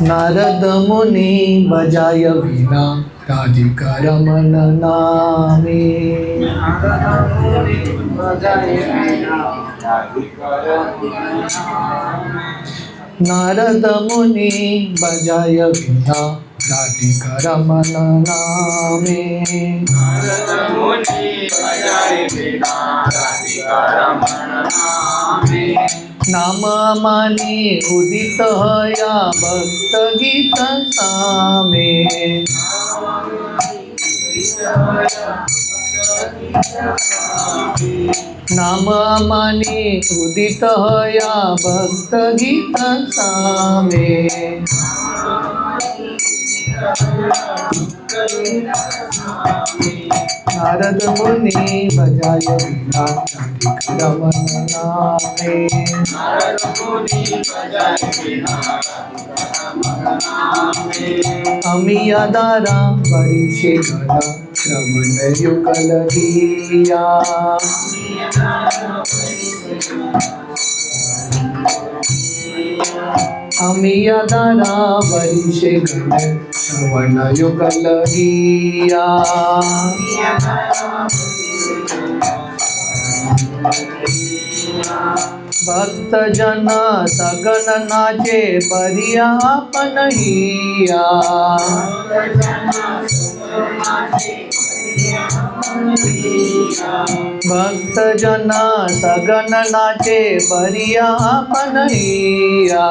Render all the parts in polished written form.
नारद मुनि बजाय वीणा राधिका रमन नामे। नारद मुनि बजाय वीणा राधिका रमन नामे। नारद मुनि बजाय वीणा राधिका रमन नामे। नाम माने उदित हया भक्त गीत सामे। नाम माने उदित हया भक्त गीत सामे। नारद मुनि बजाय वीणा राधिका रमन नामे। नारद मुनि बजाय वीणा राधिका रमन नामे। अमिया दारा वरिषे गला श्रवण युगल दिया। अमिया दारा वरिषे गल श्रवण युगल दिया। भक्त जन सगन नाचे बरिया पनहिया। भक्त जन सगन नाचे बरिया पनहिया।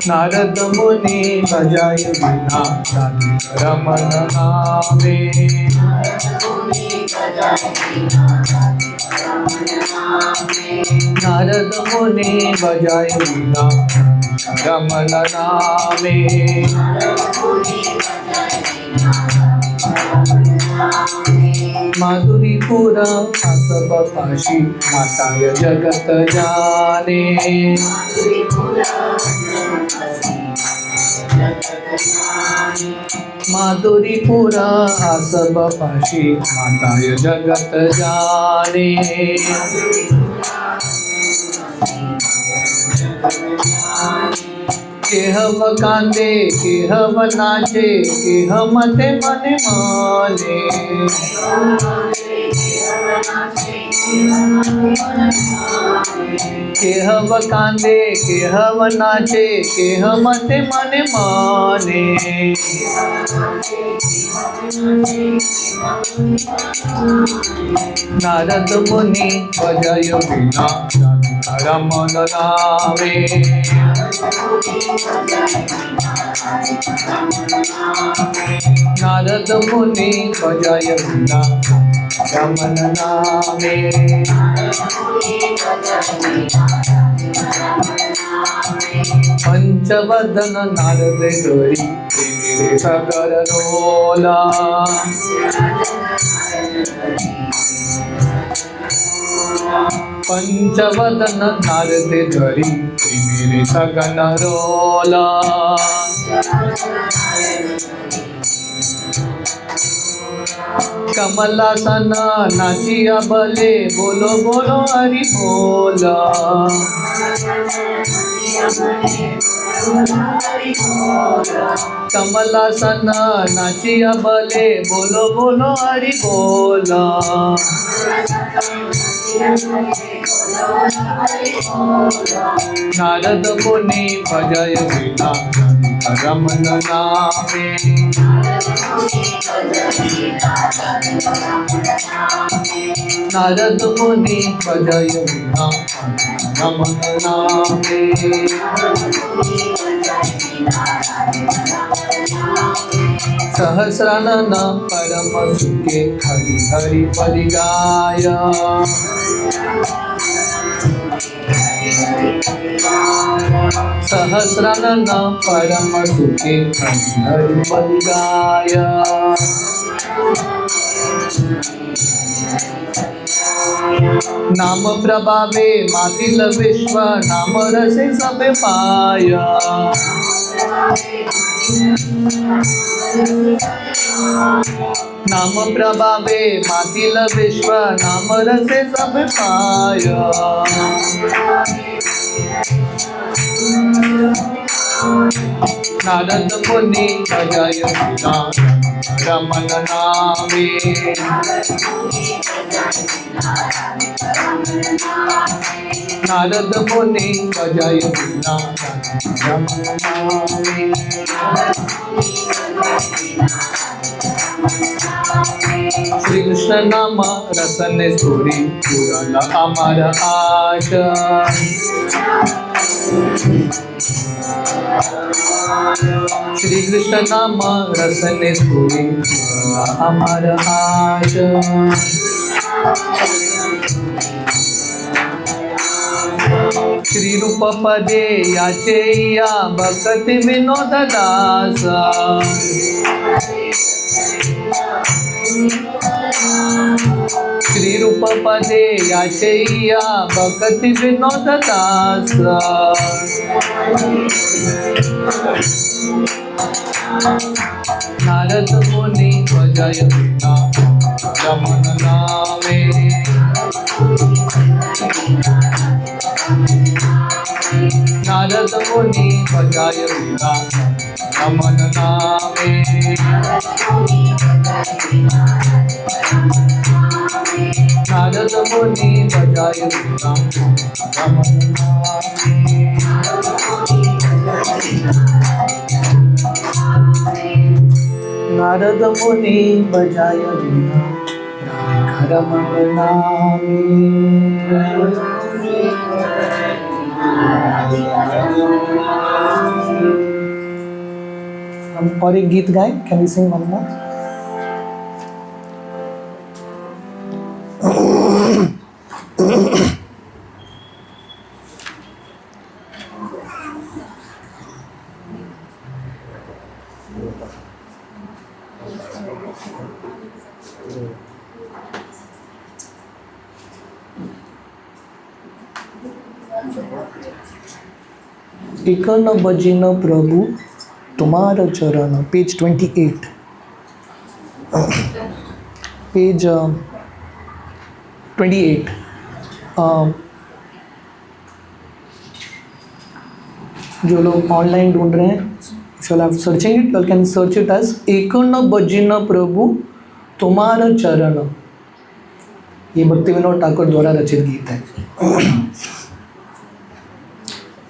नारद मुनि बजाय वीणा राधिका रमन नामे। नारद मुनि बजाय वीणा राधिका रमन नामे। माधुरीपुर आसब काशी माताय जगत जाने। माधुरीपुर आसब काशी माताय जगत जाने। केहव कांदे केहव नाचे केह मते मने माने। केहव कांदे केहव नाचे केह मते मने माने। नारद मुनि बजाय वीणा राधिका रमन नामे। नारद मुनि बजाय वीणा रमन नामे। पंचवदन नारद गरी मेरे सगर रोला। पंचवदन नारद गरी मेरे सगन रोला। कमलासन नाचिया बले बोलो बोलो हरि बोला। कमलासन नाचिया बले बोलो बोलो हरि बोला। नारद मुनि बजाय वीणा राधिका रमन नामे। नारद मुनि बजाय वीणा राधिका रमन नामे। सहस्रानन परम सुखे हरि हरि बलि गाय। सहस्रानन परम सुखे हरि हरि बलि गाय। नाम प्रभावे मातिल विश्व नाम रसे सब पाया। नाम प्रभावे मातील विश्व नाम रसे सब पाय नारद मुनि बजाय वीणा रमन नामे नारद मुनि बजाय वीणा रमन नामे श्री कृष्ण नाम रसन सूरी पुराण अमर आश श्री कृष्ण नाम रसन सूरी पुराण अमर आश श्री रूप पदे याचे या भक्ति विनोद दास श्री रूप पदे याचे या भक्ति विनोद दास नारद मुनि बजाय वीणा रमन नामे नारद मुनि बजाय वीणा रमन नामे नारद मुनि बजाय वीणा रमन नामे नारद मुनि बजाय वीणा राधिका रमन नामे। हम और एक गीत गाएं, can we sing one more? एक न बजिन प्रभु तुम्हार चरण, पेज 28, पेज 28। जो लोग ऑनलाइन ढूंढ रहे हैं, शैल आप searching it, you can search it as एक न बजिन प्रभु तुम्हार चरण। ये भक्ति विनोद ठाकुर द्वारा रचित गीत है।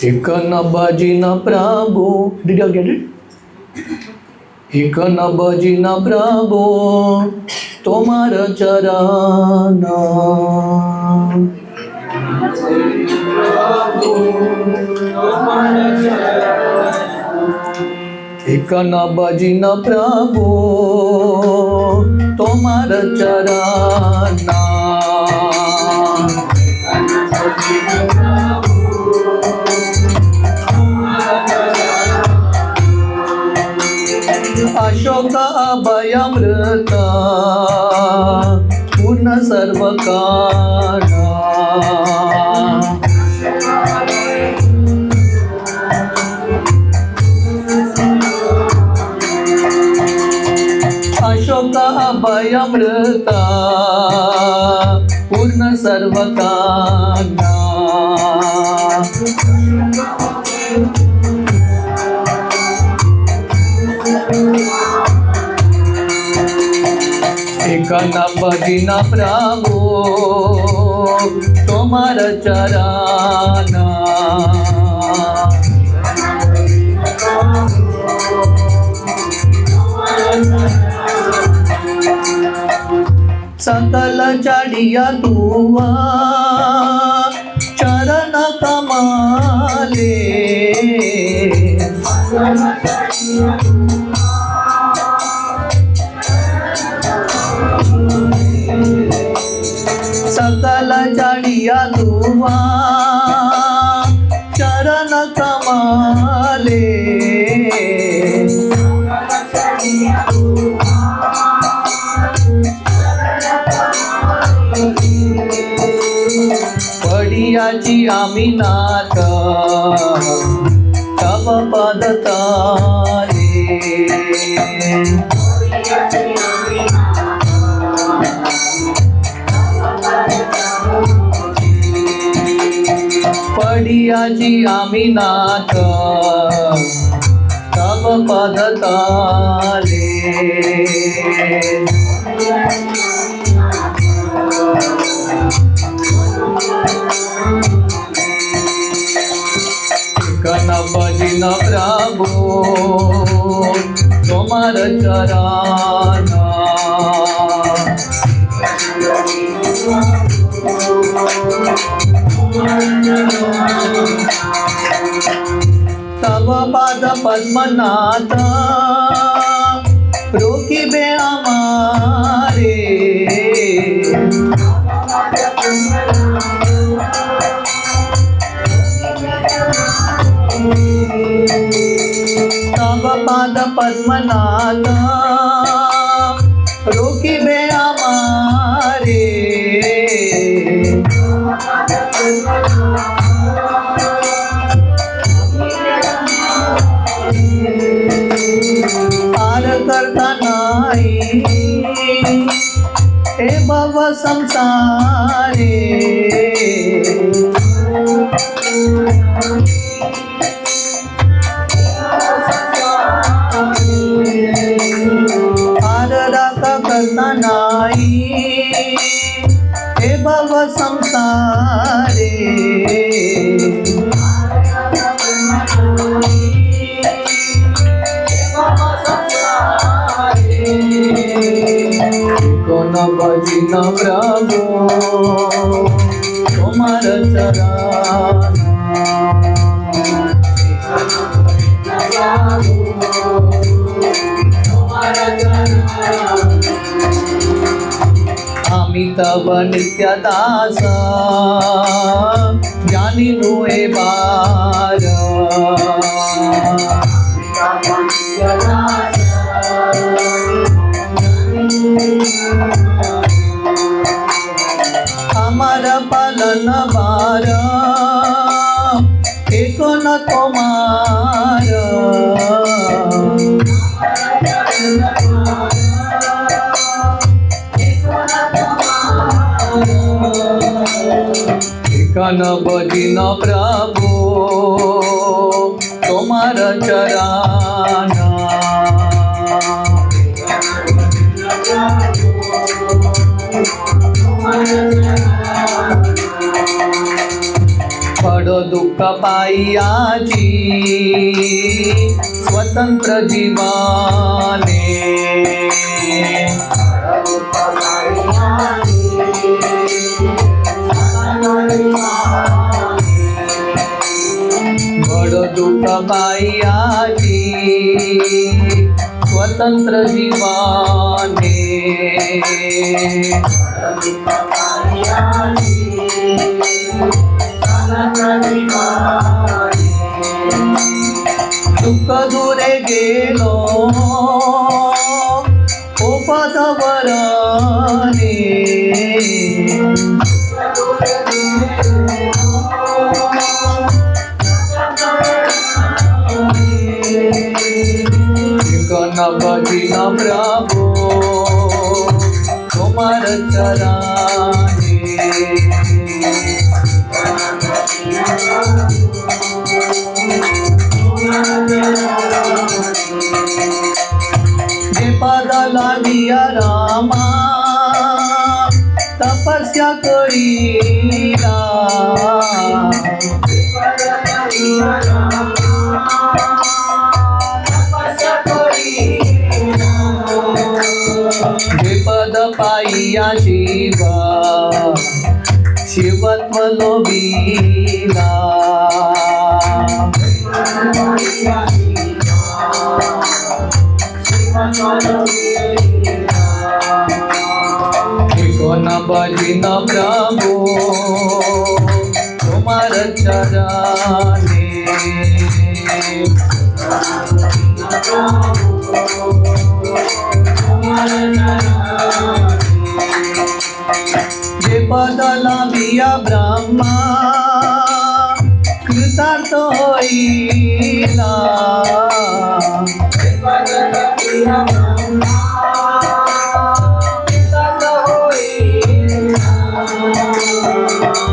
एक न बजिन प्रभु, डिड यू गेट इट? एक न बजिन प्रभु तुम्हार चरण, एक न बजिन प्रभु तुम्हार चरण, अशोक अभयमृत पूर्ण सर्व काल, अशोक अभयमृत पूर्ण सर्व काल, एक न बजिन प्रभु तुम्हार चरण, सकल चढ़िया तुआ चरण कमाले, सकल चढ़िया तुआ चरण कमाले, पडियाची आम्ही नाथ तव पद तारे, पडियाची आम्ही नाथ तव पद तले कन भजिन प्रभु तुम्हार चरण तव पाद पद्मनाथ रोकिबे हमारे तव पाद पद्मनाथ रोकिबे हमारे पार करता नाही हे भव संसारे पार राखा करता नाही हे भव संसारे कोन भजिन प्रभु तुम्हार चरण आम्ही तव नित्य दास जानिनु हे बार हमार पालन भार एक न तुम्हार कन भजिन प्रभु तुम्हार चरण बड़ दुख पाइयाची स्वतंत्र जीवाने बड़ दुख पाइयाची स्वतंत्र जीवाने दुःख दूरे गेलो ओ पदवरने कन भजिन प्रभु तुम्हार चरणे जे पद लागिया रामा तपस्या करीला जे पद पाइया शिवा शिवत्व लोभीला कोन भजिन प्रभु तुम्हार चरणे जे पद लाभिया ब्रह्मा कृतार्थ होईला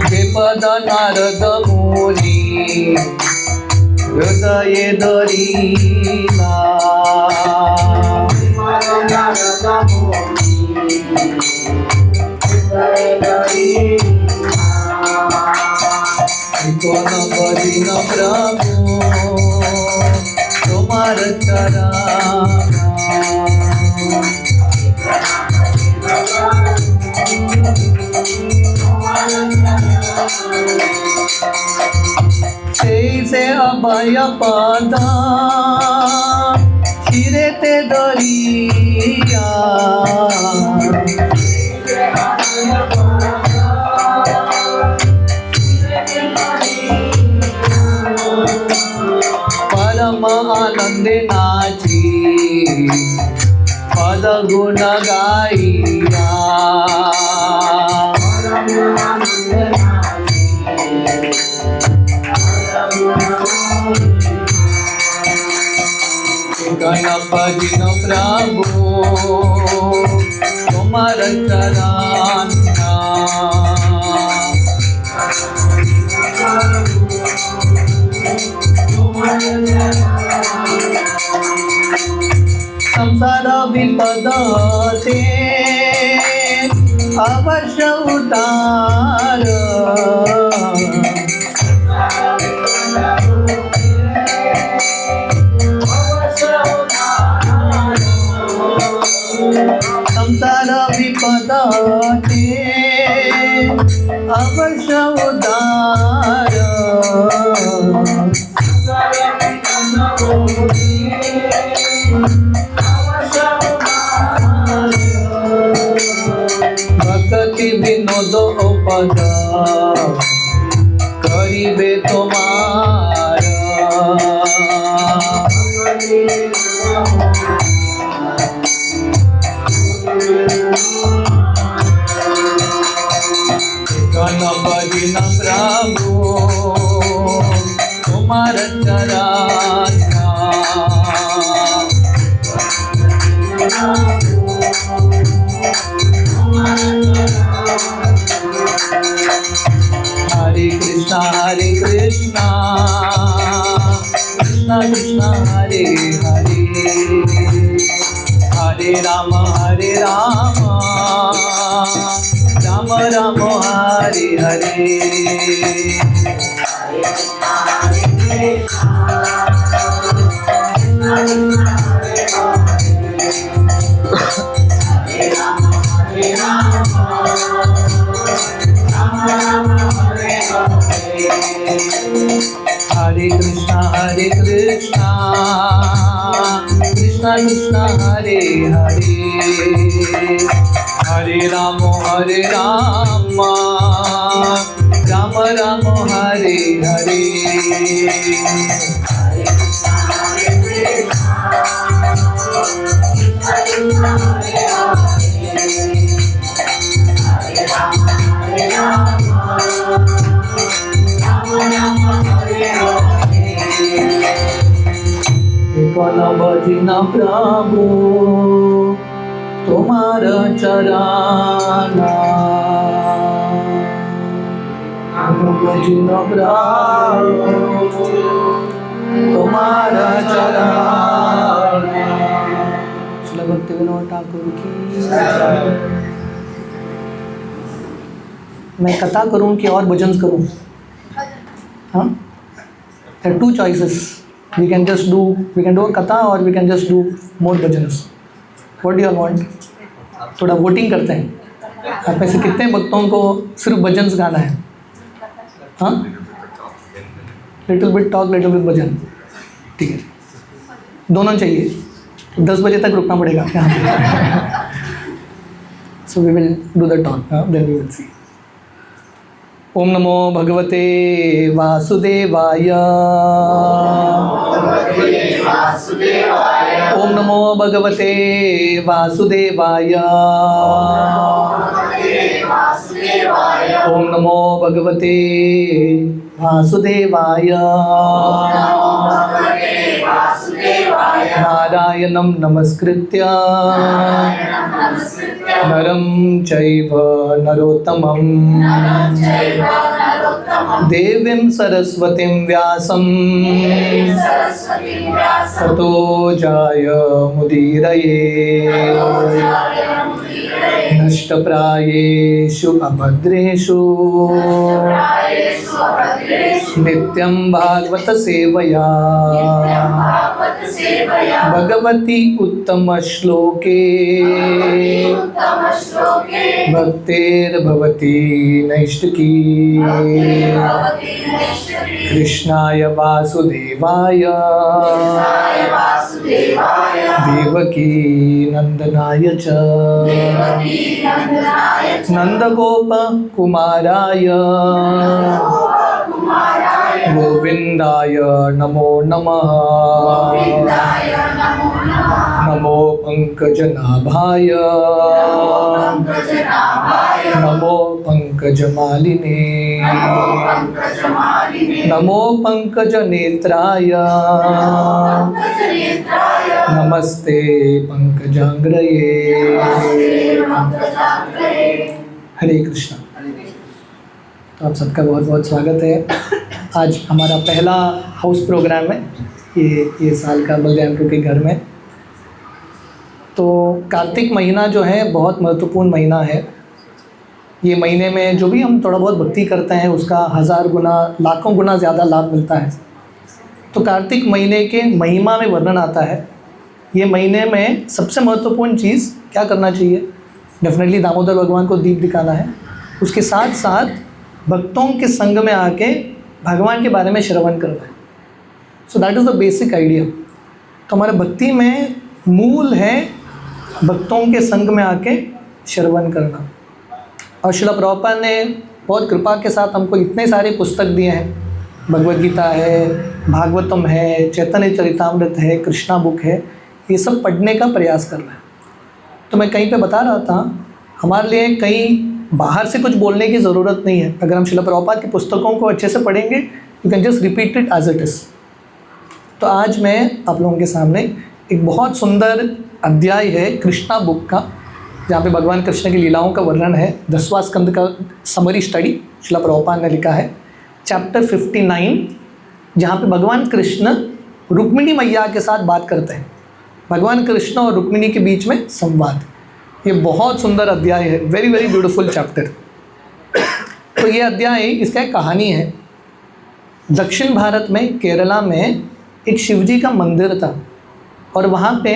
द्विपद नारद मुनी हृदय धरिला कोन भजिन प्रभु तुम्हार चरण से अभय पद शिरे ते दरिया परम आनंदे नाची पद गुण गाइया गणपति न प्रभु तुम्हार चरण संसार विपद ते अवश्य उतार संसार विपद ते अवश्य उदार भक्ति विनोद पद करिबे तुम्हार गणपति न प्रभु तुम्हार चरण हरे कृष्णा कृष्णा कृष्णा हरे हरे हरे राम राम राम हरे हरे हरे कृष्णा कृष्णा कृष्णा हरे हरे हरे राम राम राम हरे हरे कोन भजिन प्रभु तुम्हार चरण भजिन प्रभु तुम्हार चरण। श्रील भक्तिविनोद ठाकुर की जय। मैं कथा करूं कि और भजन करूं? हाँ, there are two choices. We can do a katha or we can just do more bhajans. What do you all want? थोड़ा वोटिंग करते हैं। आप में से कितने भक्तों को सिर्फ भजन्स गाना है? हाँ, little bit talk, little bit bhajan. ठीक है, दोनों चाहिए। 10 बजे तक रुकना पड़ेगा यहाँ पे। So we will do the talk, then we will see. ओम नमो भगवते वासुदेवाय। ओम नमो भगवते वासुदेवाय। वासुदेवाय ओम नमो भगवते वासुदेवाय नमो भगवते वासुदेवाय नारायणं नमस्कृत्य नारायणं नमस्कृत्य नरं चैव नरोत्तमं नरं चैव नरोत्तमं देवीं सरस्वतीं व्यासं सरस्वतीं व्यासं ततो जायमुदीरये नष्टप्रायेषु अभद्रेषु प्रायेषु अभद्रेषु नित्यं भागवत सेवया भागवतसेवया भगवती उत्तमश्लोके उत्तमश्लोके भक्तेर्भवती नैष्टिकी भगवती नैष्टिकी कृष्णाय वासुदेवाय वासुदेवाय देवकी नंदनाय च देवकी नंदनाय च नंदगोप कुमाराय कुमाराय गोविंदाय नमो नमः गोविन्दाय नमो नमः नमो पंकजनाभाय पंकजनाभाय नमो पंकजमालिने पंकजमालिने नमो पंकजनेत्राय पंकजनेत्राय नमस्ते पंकजांग्रये पंकजाग्रये। हरे कृष्णा। तो आप सबका बहुत बहुत स्वागत है। आज हमारा पहला हाउस प्रोग्राम है ये साल का बलदेवपुर के घर में। तो कार्तिक महीना जो है बहुत महत्वपूर्ण महीना है। ये महीने में जो भी हम थोड़ा बहुत भक्ति करते हैं उसका 1000 गुना लाखों गुना ज़्यादा लाभ मिलता है। तो कार्तिक महीने के महिमा में वर्णन आता है। ये महीने में सबसे महत्वपूर्ण चीज़ क्या करना चाहिए? डेफिनेटली दामोदर भगवान को दीप दिखाना है। उसके साथ साथ भक्तों के संग में आके भगवान के बारे में श्रवण करना है। So that is the basic idea. तो हमारे भक्ति में मूल है भक्तों के संग में आके श्रवण करना। और श्रील प्रभुपाद ने बहुत कृपा के साथ हमको इतने सारे पुस्तक दिए हैं। भगवद गीता है, भागवतम है, चैतन्य चरितामृत है, कृष्णा बुक है। ये सब पढ़ने का प्रयास कर रहे हैं। तो मैं कहीं पे बता रहा था हमारे लिए कहीं बाहर से कुछ बोलने की ज़रूरत नहीं है। अगर हम श्रील प्रभुपाद की पुस्तकों को अच्छे से पढ़ेंगे you can just repeat it as it is. तो आज मैं आप लोगों के सामने एक बहुत सुंदर अध्याय है कृष्णा बुक का, जहाँ पे भगवान कृष्ण की लीलाओं का वर्णन है। 10वां स्कंद का समरी स्टडी श्रील प्रभुपाद ने लिखा है। चैप्टर 59 जहाँ पे भगवान कृष्ण रुक्मिणी मैया के साथ बात करते हैं। भगवान कृष्ण और रुक्मिणी के बीच में संवाद। ये बहुत सुंदर अध्याय है। Very very beautiful chapter. तो ये अध्याय इसका एक कहानी है। दक्षिण भारत में केरला में एक शिवजी का मंदिर था और वहाँ पे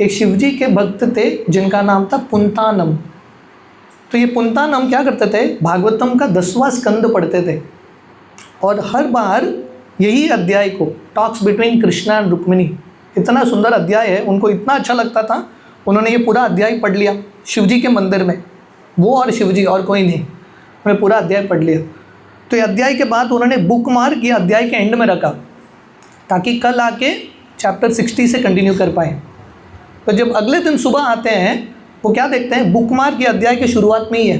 एक शिवजी के भक्त थे जिनका नाम था पुंतानम। तो ये पुंतानम क्या करते थे? भागवतम का 10वां स्कंद पढ़ते थे और हर बार यही अध्याय को, talks between Krishna and Rukmini, इतना सुंदर अध्याय है, उनको इतना अच्छा लगता था उन्होंने ये पूरा अध्याय पढ़ लिया शिवजी के मंदिर में। वो और शिवजी और कोई नहीं, उन्होंने पूरा अध्याय पढ़ लिया। तो ये अध्याय के बाद उन्होंने बुक मार्क ये अध्याय के एंड में रखा ताकि कल आके चैप्टर 60 से कंटिन्यू कर पाएँ। तो जब अगले दिन सुबह आते हैं वो क्या देखते हैं? बुक मार्क ये अध्याय की शुरुआत में ही है।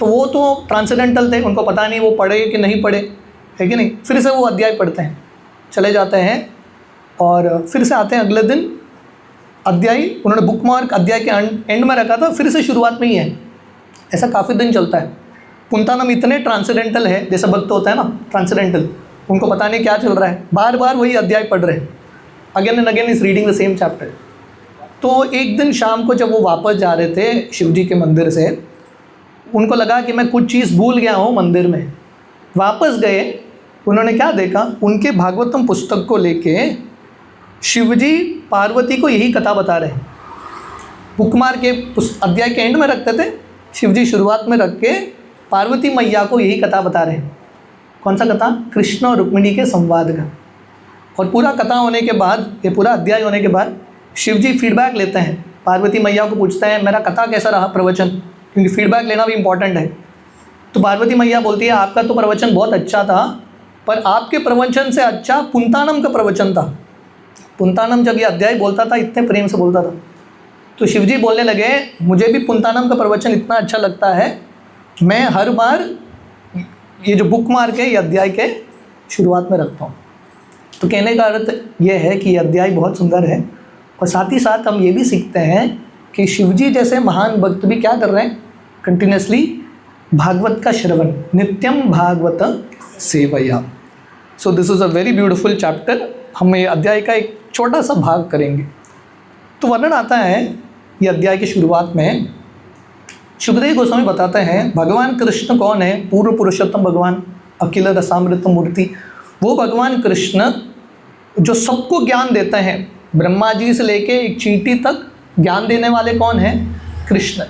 तो वो तो ट्रांसेंडेंटल थे, उनको पता नहीं वो पढ़े कि नहीं पढ़े, है कि नहीं। फिर से वो अध्याय पढ़ते हैं, चले जाते हैं और फिर से आते हैं अगले दिन। अध्याय उन्होंने बुक मार्क अध्याय के एंड में रखा था, फिर से शुरुआत में ही है। ऐसा काफ़ी दिन चलता है। पुंतानम इतने ट्रांसेंडेंटल है, जैसे भक्त होता है ना ट्रांसेंडेंटल, उनको पता नहीं क्या चल रहा है, बार बार वही अध्याय पढ़ रहे हैं, again and again is reading the same chapter. तो एक दिन शाम को जब वो वापस जा रहे थे शिवजी के मंदिर से, उनको लगा कि मैं कुछ चीज़ भूल गया हूँ मंदिर में। वापस गए, उन्होंने क्या देखा? उनके भागवतम पुस्तक को लेके शिवजी पार्वती को यही कथा बता रहे हैं। बुकमार के अध्याय के एंड में रखते थे, शिवजी शुरुआत में रख के पार्वती मैया को यही कथा बता रहे हैं। कौन सा कथा? कृष्ण और रुक्मिणी के संवाद का। और पूरा कथा होने के बाद, ये पूरा अध्याय होने के बाद शिवजी फीडबैक लेते हैं, पार्वती मैया को पूछते हैं मेरा कथा कैसा रहा प्रवचन, क्योंकि फीडबैक लेना भी इम्पॉर्टेंट है। तो पार्वती मैया बोलती है आपका तो प्रवचन बहुत अच्छा था, पर आपके प्रवचन से अच्छा पुंतानम का प्रवचन था। पुंतानम जब ये अध्याय बोलता था इतने प्रेम से बोलता था। तो शिवजी बोलने लगे मुझे भी पुंतानम का प्रवचन इतना अच्छा लगता है, मैं हर बार ये जो बुक मार्क है ये अध्याय के शुरुआत में रखता हूँ। तो कहने का अर्थ ये है कि ये अध्याय बहुत सुंदर है, और साथ ही साथ हम ये भी सीखते हैं कि शिवजी जैसे महान भक्त भी क्या कर रहे हैं, कंटिन्यूसली भागवत का श्रवण, नित्यम भागवत सेवया। So this is a very beautiful chapter. हम ये अध्याय का एक छोटा सा भाग करेंगे। तो वर्णन आता है ये अध्याय की शुरुआत में, शुभदेव गोस्वामी बताते हैं भगवान कृष्ण कौन है, पूर्व पुरुषोत्तम भगवान, अखिल रसामृत मूर्ति, वो भगवान कृष्ण जो सबको ज्ञान देते हैं, ब्रह्मा जी से लेके एक चींटी तक ज्ञान देने वाले कौन है, कृष्ण।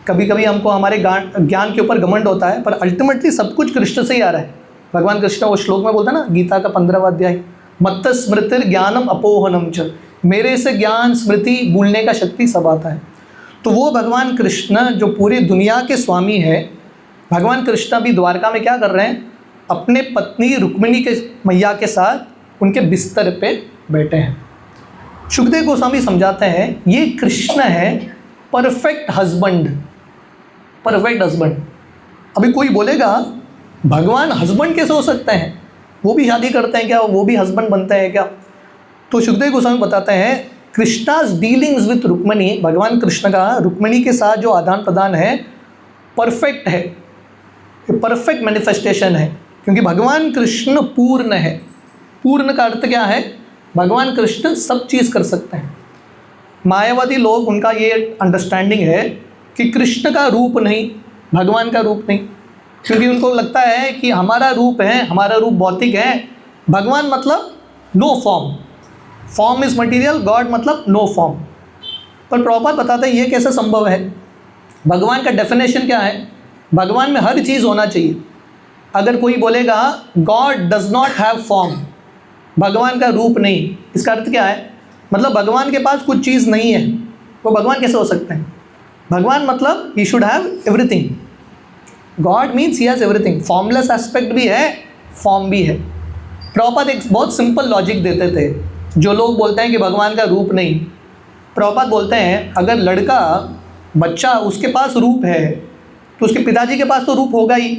कभी कभी हमको हमारे ज्ञान के ऊपर घमंड होता है, पर अल्टीमेटली सब कुछ कृष्ण से ही आ रहा है। भगवान कृष्ण वो श्लोक में बोलता है ना, गीता का 15वां अध्याय, मत्त स्मृतिर ज्ञानम अपोहनम च, मेरे से ज्ञान स्मृति भूलने का शक्ति सब आता है। तो वो भगवान कृष्ण जो पूरी दुनिया के स्वामी है, भगवान कृष्ण भी द्वारका में क्या कर रहे हैं, अपने पत्नी रुक्मिणी के मैया के साथ उनके बिस्तर पे बैठे हैं। सुखदेव गोस्वामी समझाते हैं ये कृष्ण है परफेक्ट हस्बैंड, परफेक्ट हस्बैंड। अभी कोई बोलेगा भगवान हस्बैंड कैसे हो सकते हैं, वो भी शादी करते हैं क्या, वो भी हस्बैंड बनते हैं क्या? तो सुखदेव गोस्वामी बताते हैं कृष्णाज डीलिंग्स विथ रुक्मिणी, भगवान कृष्ण का रुक्मिणी के साथ जो आदान प्रदान है परफेक्ट है, परफेक्ट मैनिफेस्टेशन है, क्योंकि भगवान कृष्ण पूर्ण है। पूर्ण का अर्थ क्या है, भगवान कृष्ण सब चीज़ कर सकते हैं। मायावादी लोग, उनका ये अंडरस्टैंडिंग है कि कृष्ण का रूप नहीं, भगवान का रूप नहीं, क्योंकि उनको लगता है कि हमारा रूप है, हमारा रूप भौतिक है, भगवान मतलब no form, form is material, god मतलब नो फॉर्म। पर प्रभुपाद बताते हैं ये कैसे संभव है। भगवान का डेफिनेशन क्या है, भगवान में हर चीज़ होना चाहिए। अगर कोई बोलेगा God does not have form, भगवान का रूप नहीं, इसका अर्थ क्या है, मतलब भगवान के पास कुछ चीज़ नहीं है, वो भगवान कैसे हो सकते हैं? भगवान मतलब he should have everything. God means he has everything, formless aspect भी है, फॉर्म भी है। प्रभुपाद एक बहुत सिंपल लॉजिक देते थे, जो लोग बोलते हैं कि भगवान का रूप नहीं। प्रभुपाद बोलते हैं अगर लड़का बच्चा उसके पास रूप है तो उसके पिताजी के पास तो रूप होगा ही,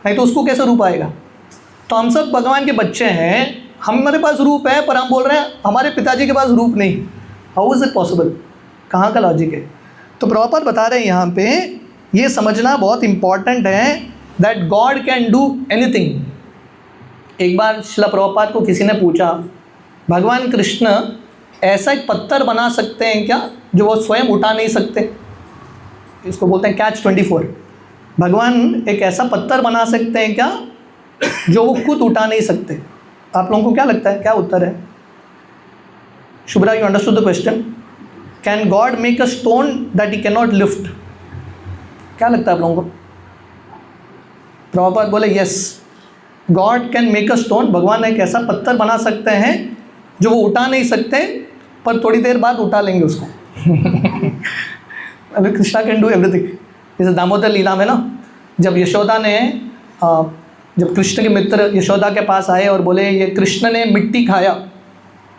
नहीं तो उसको कैसे रूप आएगा? तो हम सब भगवान के बच्चे हैं, हमारे पास रूप है, पर हम बोल रहे हैं हमारे पिताजी के पास रूप नहीं। How is it possible? कहाँ का लॉजिक है? तो प्रभुपाद बता रहे हैं यहाँ पे ये समझना बहुत इम्पॉर्टेंट है that God can do anything. एक बार श्रील प्रभुपाद को किसी ने पूछा भगवान कृष्ण ऐसा एक पत्थर बना सकते हैं क्या जो वो स्वयं उठा नहीं सकते? इसको बोलते हैं कैच 24। भगवान एक ऐसा पत्थर बना सकते हैं क्या जो वो खुद उठा नहीं सकते? आप लोगों को क्या लगता है, क्या उत्तर है? Shubhra, you understood the question? Can God make a stone that he can not lift? क्या लगता है आप लोगों को? प्रभुपाद बोले yes, God can make a stone, भगवान एक ऐसा पत्थर बना सकते हैं जो वो उठा नहीं सकते, पर थोड़ी देर बाद उठा लेंगे उसको। अभी कृष्णा कैन डू एवरीथिंग। जैसे दामोदर लीला में ना, जब यशोदा ने जब कृष्ण के मित्र यशोदा के पास आए और बोले ये कृष्ण ने मिट्टी खाया,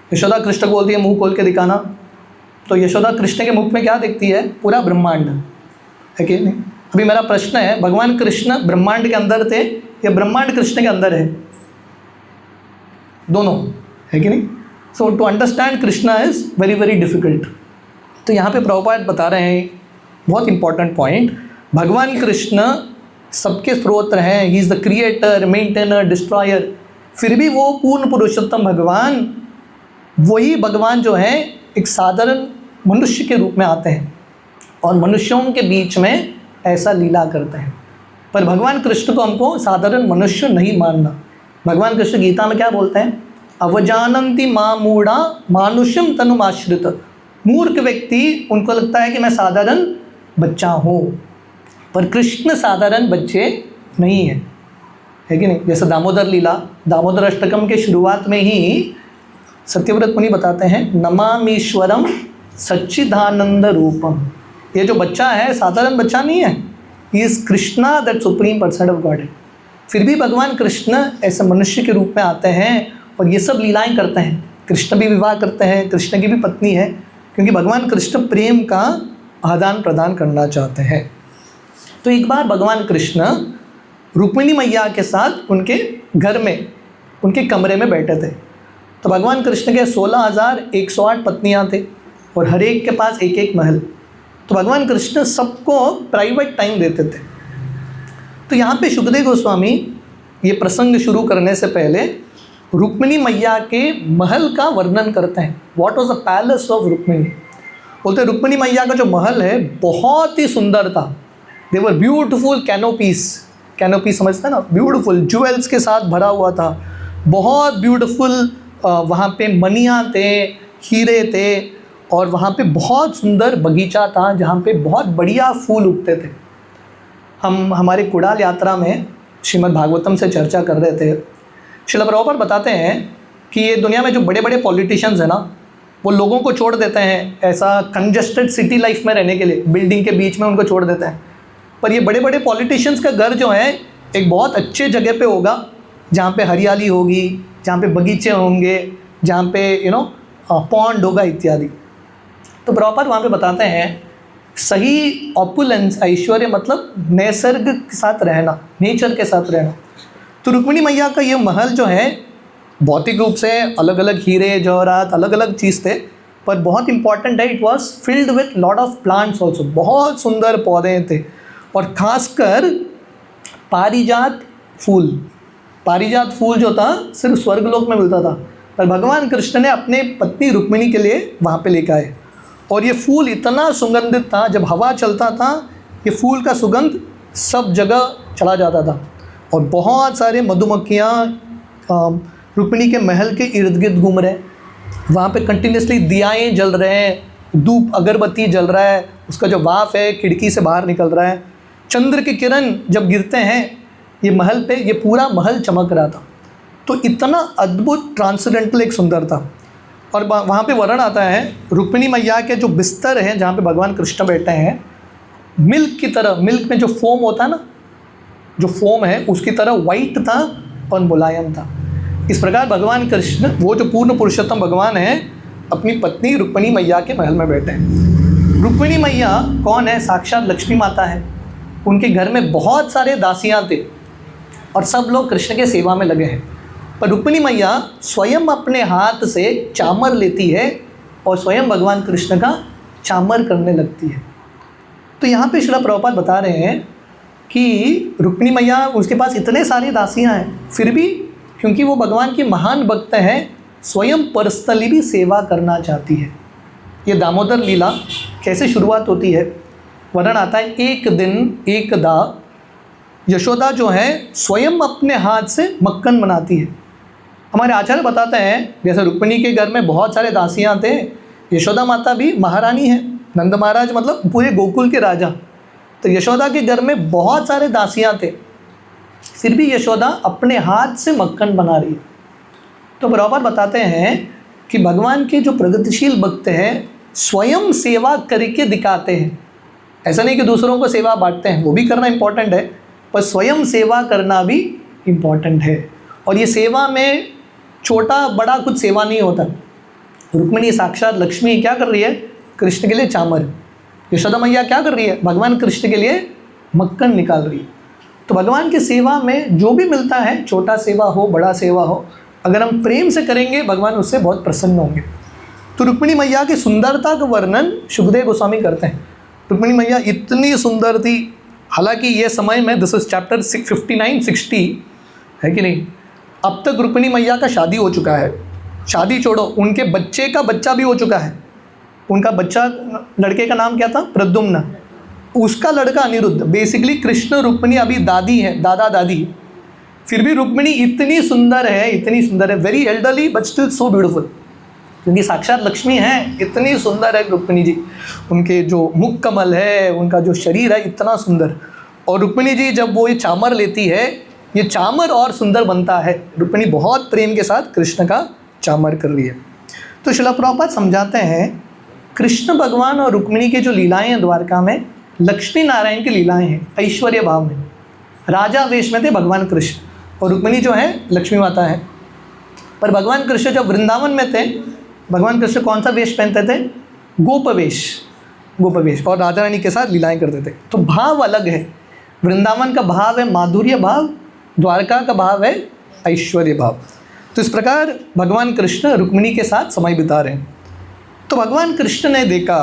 यशोदा कृष्ण को बोलती है मुंह खोल के दिखाना, तो यशोदा कृष्ण के मुख में क्या देखती है? पूरा ब्रह्मांड है कि नहीं? अभी मेरा प्रश्न है, भगवान कृष्ण ब्रह्मांड के अंदर थे या ब्रह्मांड कृष्ण के अंदर है? दोनों है कि नहीं? So to understand Krishna is very very difficult. तो यहाँ पे प्रभुपाद बता रहे हैं बहुत इंपॉर्टेंट पॉइंट, भगवान कृष्ण सबके स्रोत हैं, he is the creator, maintainer, destroyer, फिर भी वो पूर्ण पुरुषोत्तम भगवान, वही भगवान जो है एक साधारण मनुष्य के रूप में आते हैं और मनुष्यों के बीच में ऐसा लीला करते हैं। पर भगवान कृष्ण को हमको साधारण मनुष्य नहीं मानना। भगवान कृष्ण गीता में क्या बोलते हैं? अवजानन्ति मां मूढ़ा मानुष्यम तनुमाश्रित। मूर्ख व्यक्ति, उनको लगता है कि मैं साधारण बच्चा हूँ, पर कृष्ण साधारण बच्चे नहीं है कि नहीं? जैसे दामोदर लीला, दामोदर अष्टकम के शुरुआत में ही सत्यव्रत मुनि बताते हैं नमामीश्वरम सच्चिदानंद रूपम। ये जो बच्चा है साधारण बच्चा नहीं है, he is Krishna that supreme person of God. फिर भी भगवान कृष्ण ऐसे मनुष्य के रूप में आते हैं और ये सब लीलाएं करते हैं। कृष्ण भी विवाह करते हैं, कृष्ण की भी पत्नी है, क्योंकि भगवान कृष्ण प्रेम का आदान प्रदान करना चाहते हैं। तो एक बार भगवान कृष्ण रुक्मिणी मैया के साथ उनके घर में, उनके कमरे में बैठे थे। तो भगवान कृष्ण के 16,108 पत्नियां थे और हर एक के पास एक एक महल। तो भगवान कृष्ण सबको प्राइवेट टाइम देते थे। तो यहाँ पे शुकदेव गोस्वामी ये प्रसंग शुरू करने से पहले रुक्मिणी मैया के महल का वर्णन करते हैं। What was the palace of Rukmini. बोलते हैं रुक्मिणी मैया का जो महल है बहुत ही सुंदर था। दे वर ब्यूटिफुल कैनोपीस, कैनोपी समझते हैं ना, ब्यूटिफुल ज्वेल्स के साथ भरा हुआ था, बहुत ब्यूटिफुल वहाँ पे मनियाँ थे, हीरे थे, और वहाँ पे बहुत सुंदर बगीचा था जहाँ पे बहुत बढ़िया फूल उगते थे। हम हमारे कुड़ाल यात्रा में श्रीमद् भागवतम से चर्चा कर रहे थे। श्रील प्रभुपाद बताते हैं कि ये दुनिया में जो बड़े बड़े पॉलिटिशियंस हैं ना, वो लोगों को छोड़ देते हैं ऐसा कंजस्टेड सिटी लाइफ में रहने के लिए, बिल्डिंग के बीच में उनको छोड़ देते हैं। पर ये बड़े बड़े पॉलिटिशियंस का घर जो है एक बहुत अच्छे जगह पे होगा, जहाँ पे हरियाली होगी, जहाँ पे बगीचे होंगे, जहाँ पे पॉन्ड होगा इत्यादि। तो प्रभुपाद वहाँ पे बताते हैं सही ऑपुलेंस, ऐश्वर्य मतलब निसर्ग के साथ रहना, नेचर के साथ रहना। तो रुक्मिणी मैया का ये महल जो है भौतिक रूप से अलग अलग हीरे जवाहरात अलग अलग चीज़ थे, पर बहुत इंपॉर्टेंट है, it was filled with lot of plants also. बहुत सुंदर पौधे थे और खासकर पारिजात फूल। पारिजात फूल जो था सिर्फ स्वर्गलोक में मिलता था, पर भगवान कृष्ण ने अपने पत्नी रुक्मिणी के लिए वहाँ पे लेकर आए। और ये फूल इतना सुगंधित था, जब हवा चलता था ये फूल का सुगंध सब जगह चला जाता था। और बहुत सारे मधुमक्खियाँ रुक्मिणी के महल के इर्द गिर्द घूम रहे हैं, वहाँ पे कंटिन्यूसली दियाएँ जल रहे हैं, धूप अगरबत्ती जल रहा है, उसका जो वाफ है खिड़की से बाहर निकल रहा है, चंद्र की किरण जब गिरते हैं ये महल पे, ये पूरा महल चमक रहा था। तो इतना अद्भुत ट्रांसेंडेंटल एक सुंदर था। और वहाँ पे वर्णन आता है रुक्मिणी मैया के जो बिस्तर हैं जहाँ पे भगवान कृष्ण बैठे हैं, मिल्क की तरह, मिल्क में जो फोम होता है ना, जो फोम है उसकी तरह वाइट था और मुलायम था। इस प्रकार भगवान कृष्ण, वो जो पूर्ण पुरुषोत्तम भगवान है, अपनी पत्नी रुक्मिणी मैया के महल में बैठे हैं। रुक्मिणी मैया कौन है? साक्षात लक्ष्मी माता है। उनके घर में बहुत सारे दासियाँ थे और सब लोग कृष्ण के सेवा में लगे हैं। पर रुक्मिणी मैया स्वयं अपने हाथ से चामर लेती है और स्वयं भगवान कृष्ण का चामर करने लगती है। तो यहाँ पे श्रील प्रभुपाद बता रहे हैं कि रुक्मिणी मैया, उसके पास इतने सारी दासियाँ हैं, फिर भी क्योंकि वो भगवान की महान भक्त हैं, स्वयं पर्सनली भी सेवा करना चाहती है। ये दामोदर लीला कैसे शुरुआत होती है? वर्णन आता है, एक दिन एकदा यशोदा जो है स्वयं अपने हाथ से मक्खन बनाती है। हमारे आचार्य बताते हैं जैसे रुक्मिणी के घर में बहुत सारे दासियाँ थे, यशोदा माता भी महारानी है, नंद महाराज मतलब पूरे गोकुल के राजा। तो यशोदा के घर में बहुत सारे दासियाँ थे, फिर भी यशोदा अपने हाथ से मक्खन बना रही है। तो प्रभुपाद बताते हैं कि भगवान के जो प्रगतिशील भक्त हैं स्वयं सेवा करके दिखाते हैं। ऐसा नहीं कि दूसरों को सेवा बांटते हैं, वो भी करना इम्पोर्टेंट है, पर स्वयं सेवा करना भी इम्पोर्टेंट है। और ये सेवा में छोटा बड़ा कुछ सेवा नहीं होता। रुक्मिणी साक्षात लक्ष्मी क्या कर रही है? कृष्ण के लिए चामर। यशोदा मैया क्या कर रही है? भगवान कृष्ण के लिए मक्खन निकाल रही है। तो भगवान की सेवा में जो भी मिलता है, छोटा सेवा हो बड़ा सेवा हो, अगर हम प्रेम से करेंगे भगवान उससे बहुत प्रसन्न होंगे। तो रुक्मिणी मैया की सुंदरता का वर्णन शुकदेव गोस्वामी करते हैं। रुक्मिणी मैया इतनी सुंदर थी, हालांकि ये समय में, दिस इज चैप्टर 59-60 है कि नहीं, अब तक रुक्मिणी मैया का शादी हो चुका है। शादी छोड़ो, उनके बच्चे का बच्चा भी हो चुका है। उनका बच्चा, लड़के का नाम क्या था? प्रद्युम्न। उसका लड़का अनिरुद्ध। बेसिकली कृष्ण रुक्मिणी अभी दादी है, दादा दादी। फिर भी रुक्मिणी इतनी सुंदर है, इतनी सुंदर है, very elderly but still so beautiful, क्योंकि साक्षात लक्ष्मी हैं। इतनी सुंदर है रुक्मिणी जी, उनके जो मुख कमल है, उनका जो शरीर है इतना सुंदर। और रुक्मिणी जी जब वो ये चामर लेती है, ये चामर और सुंदर बनता है। रुक्मिणी बहुत प्रेम के साथ कृष्ण का चामर कर रही है। तो श्रील प्रभुपाद समझाते हैं कृष्ण भगवान और रुक्मिणी की जो लीलाएं हैं द्वारका में, लक्ष्मी नारायण की लीलाएं हैं। ऐश्वर्य भाव में राजा वेश में थे भगवान कृष्ण, और रुक्मिणी जो है लक्ष्मी माता है। पर भगवान कृष्ण जब वृंदावन में थे, भगवान कृष्ण कौन सा वेश पहनते थे? गोपवेश। गोपवेश, और राधा रानी के साथ लीलाएं करते थे। तो भाव अलग है। वृंदावन का भाव है माधुर्य भाव, द्वारका का भाव है ऐश्वर्य भाव। तो इस प्रकार भगवान कृष्ण रुक्मिणी के साथ समय बिता रहे हैं। तो भगवान कृष्ण ने देखा,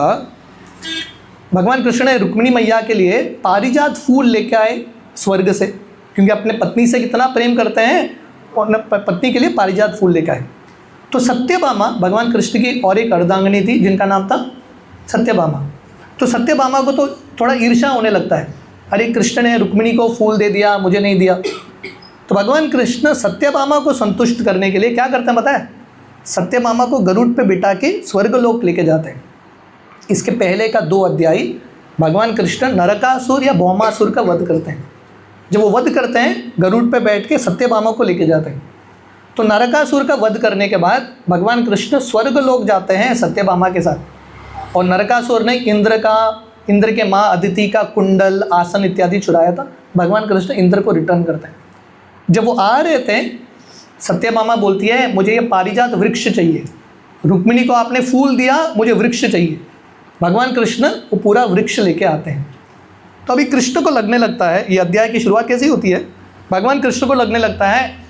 भगवान कृष्ण ने रुक्मिणी मैया के लिए पारिजात फूल लेके आए स्वर्ग से, क्योंकि अपने पत्नी से कितना प्रेम करते हैं और पत्नी के लिए पारिजात फूल लेके आए। तो सत्यभामा भगवान कृष्ण की और एक अर्धांगिनी थी जिनका नाम था सत्यभामा। तो सत्यभामा को तो थोड़ा ईर्ष्या होने लगता है, अरे कृष्ण ने रुक्मिणी को फूल दे दिया, मुझे नहीं दिया। तो भगवान कृष्ण सत्यभामा को संतुष्ट करने के लिए क्या करते हैं पता है? सत्यभामा को गरुड़ पे बिठा के स्वर्गलोक लेके जाते हैं। इसके पहले का 2 अध्याय भगवान कृष्ण नरकासुर या भौमासुर का वध करते हैं। जब वो वध करते हैं गरुड़ पे बैठ के सत्यभामा को लेके जाते हैं। तो नरकासुर का वध करने के बाद भगवान कृष्ण स्वर्गलोक जाते हैं सत्यभामा के साथ। और नरकासुर ने इंद्र के माँ अदिति का कुंडल, आसन इत्यादि चुराया था। भगवान कृष्ण इंद्र को रिटर्न करते हैं। जब वो आ रहे थे, सत्यभामा बोलती है मुझे ये पारिजात वृक्ष चाहिए, रुक्मिणी को आपने फूल दिया, मुझे वृक्ष चाहिए। भगवान कृष्ण वो पूरा वृक्ष लेके आते हैं। तो अभी कृष्ण को लगने लगता है, ये अध्याय की शुरुआत कैसी होती है, भगवान कृष्ण को लगने लगता है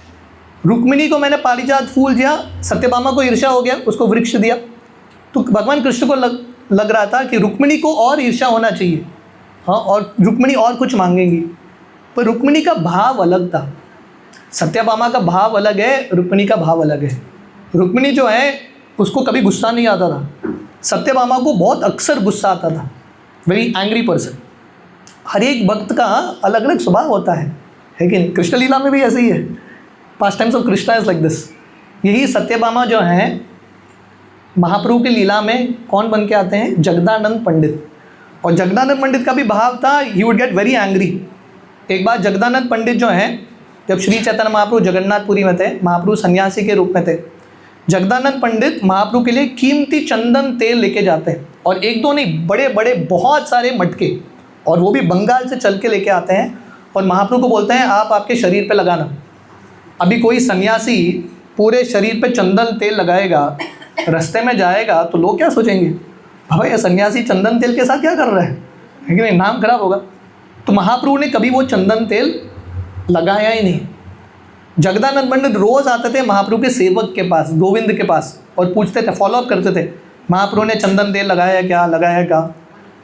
रुक्मिणी को मैंने पारिजात फूल दिया, सत्यभामा को ईर्ष्या हो गया, उसको वृक्ष दिया। तो भगवान कृष्ण को लग रहा था कि रुक्मिणी को और ईर्ष्या होना चाहिए, हाँ, और रुक्मिणी और कुछ मांगेंगी। पर रुक्मिणी का भाव अलग था। सत्यभामा का भाव अलग है, रुक्मिणी का भाव अलग है। रुक्मिणी जो है उसको कभी गुस्सा नहीं आता था, सत्यभामा को बहुत अक्सर गुस्सा आता था। Very angry person. हर एक भक्त का अलग अलग स्वभाव होता है कि नहीं? कृष्ण लीला में भी ऐसे ही है। Past times of Krishna is like this. यही सत्यभामा जो है महाप्रभु की लीला में कौन बन के आते हैं? जगदानंद पंडित। और जगदानंद पंडित का भी भाव था, he would get very angry. एक बार जगदानंद पंडित जो हैं, जब श्री चैतन्य महाप्रभु जगन्नाथपुरी में थे, महाप्रभु सन्यासी के रूप में थे, जगदानंद पंडित महाप्रभु के लिए कीमती चंदन तेल लेके जाते हैं। और एक दो नहीं, बड़े बड़े बहुत सारे मटके, और वो भी बंगाल से चल के लेके आते हैं। और महाप्रभु को बोलते हैं आप आपके शरीर पे लगाना। अभी कोई सन्यासी पूरे शरीर पे चंदन तेल लगाएगा, रास्ते में जाएगा तो लोग क्या सोचेंगे, भाई ये सन्यासी चंदन तेल के साथ क्या कर रहा है कि नहीं, नाम खराब होगा। तो महाप्रभु ने कभी वो चंदन तेल लगाया ही नहीं। जगदानंद पंडित रोज़ आते थे महाप्रभु के सेवक के पास, गोविंद के पास, और पूछते थे, फॉलोअप करते थे, महाप्रभु ने चंदन तेल लगाया क्या, लगाया क्या?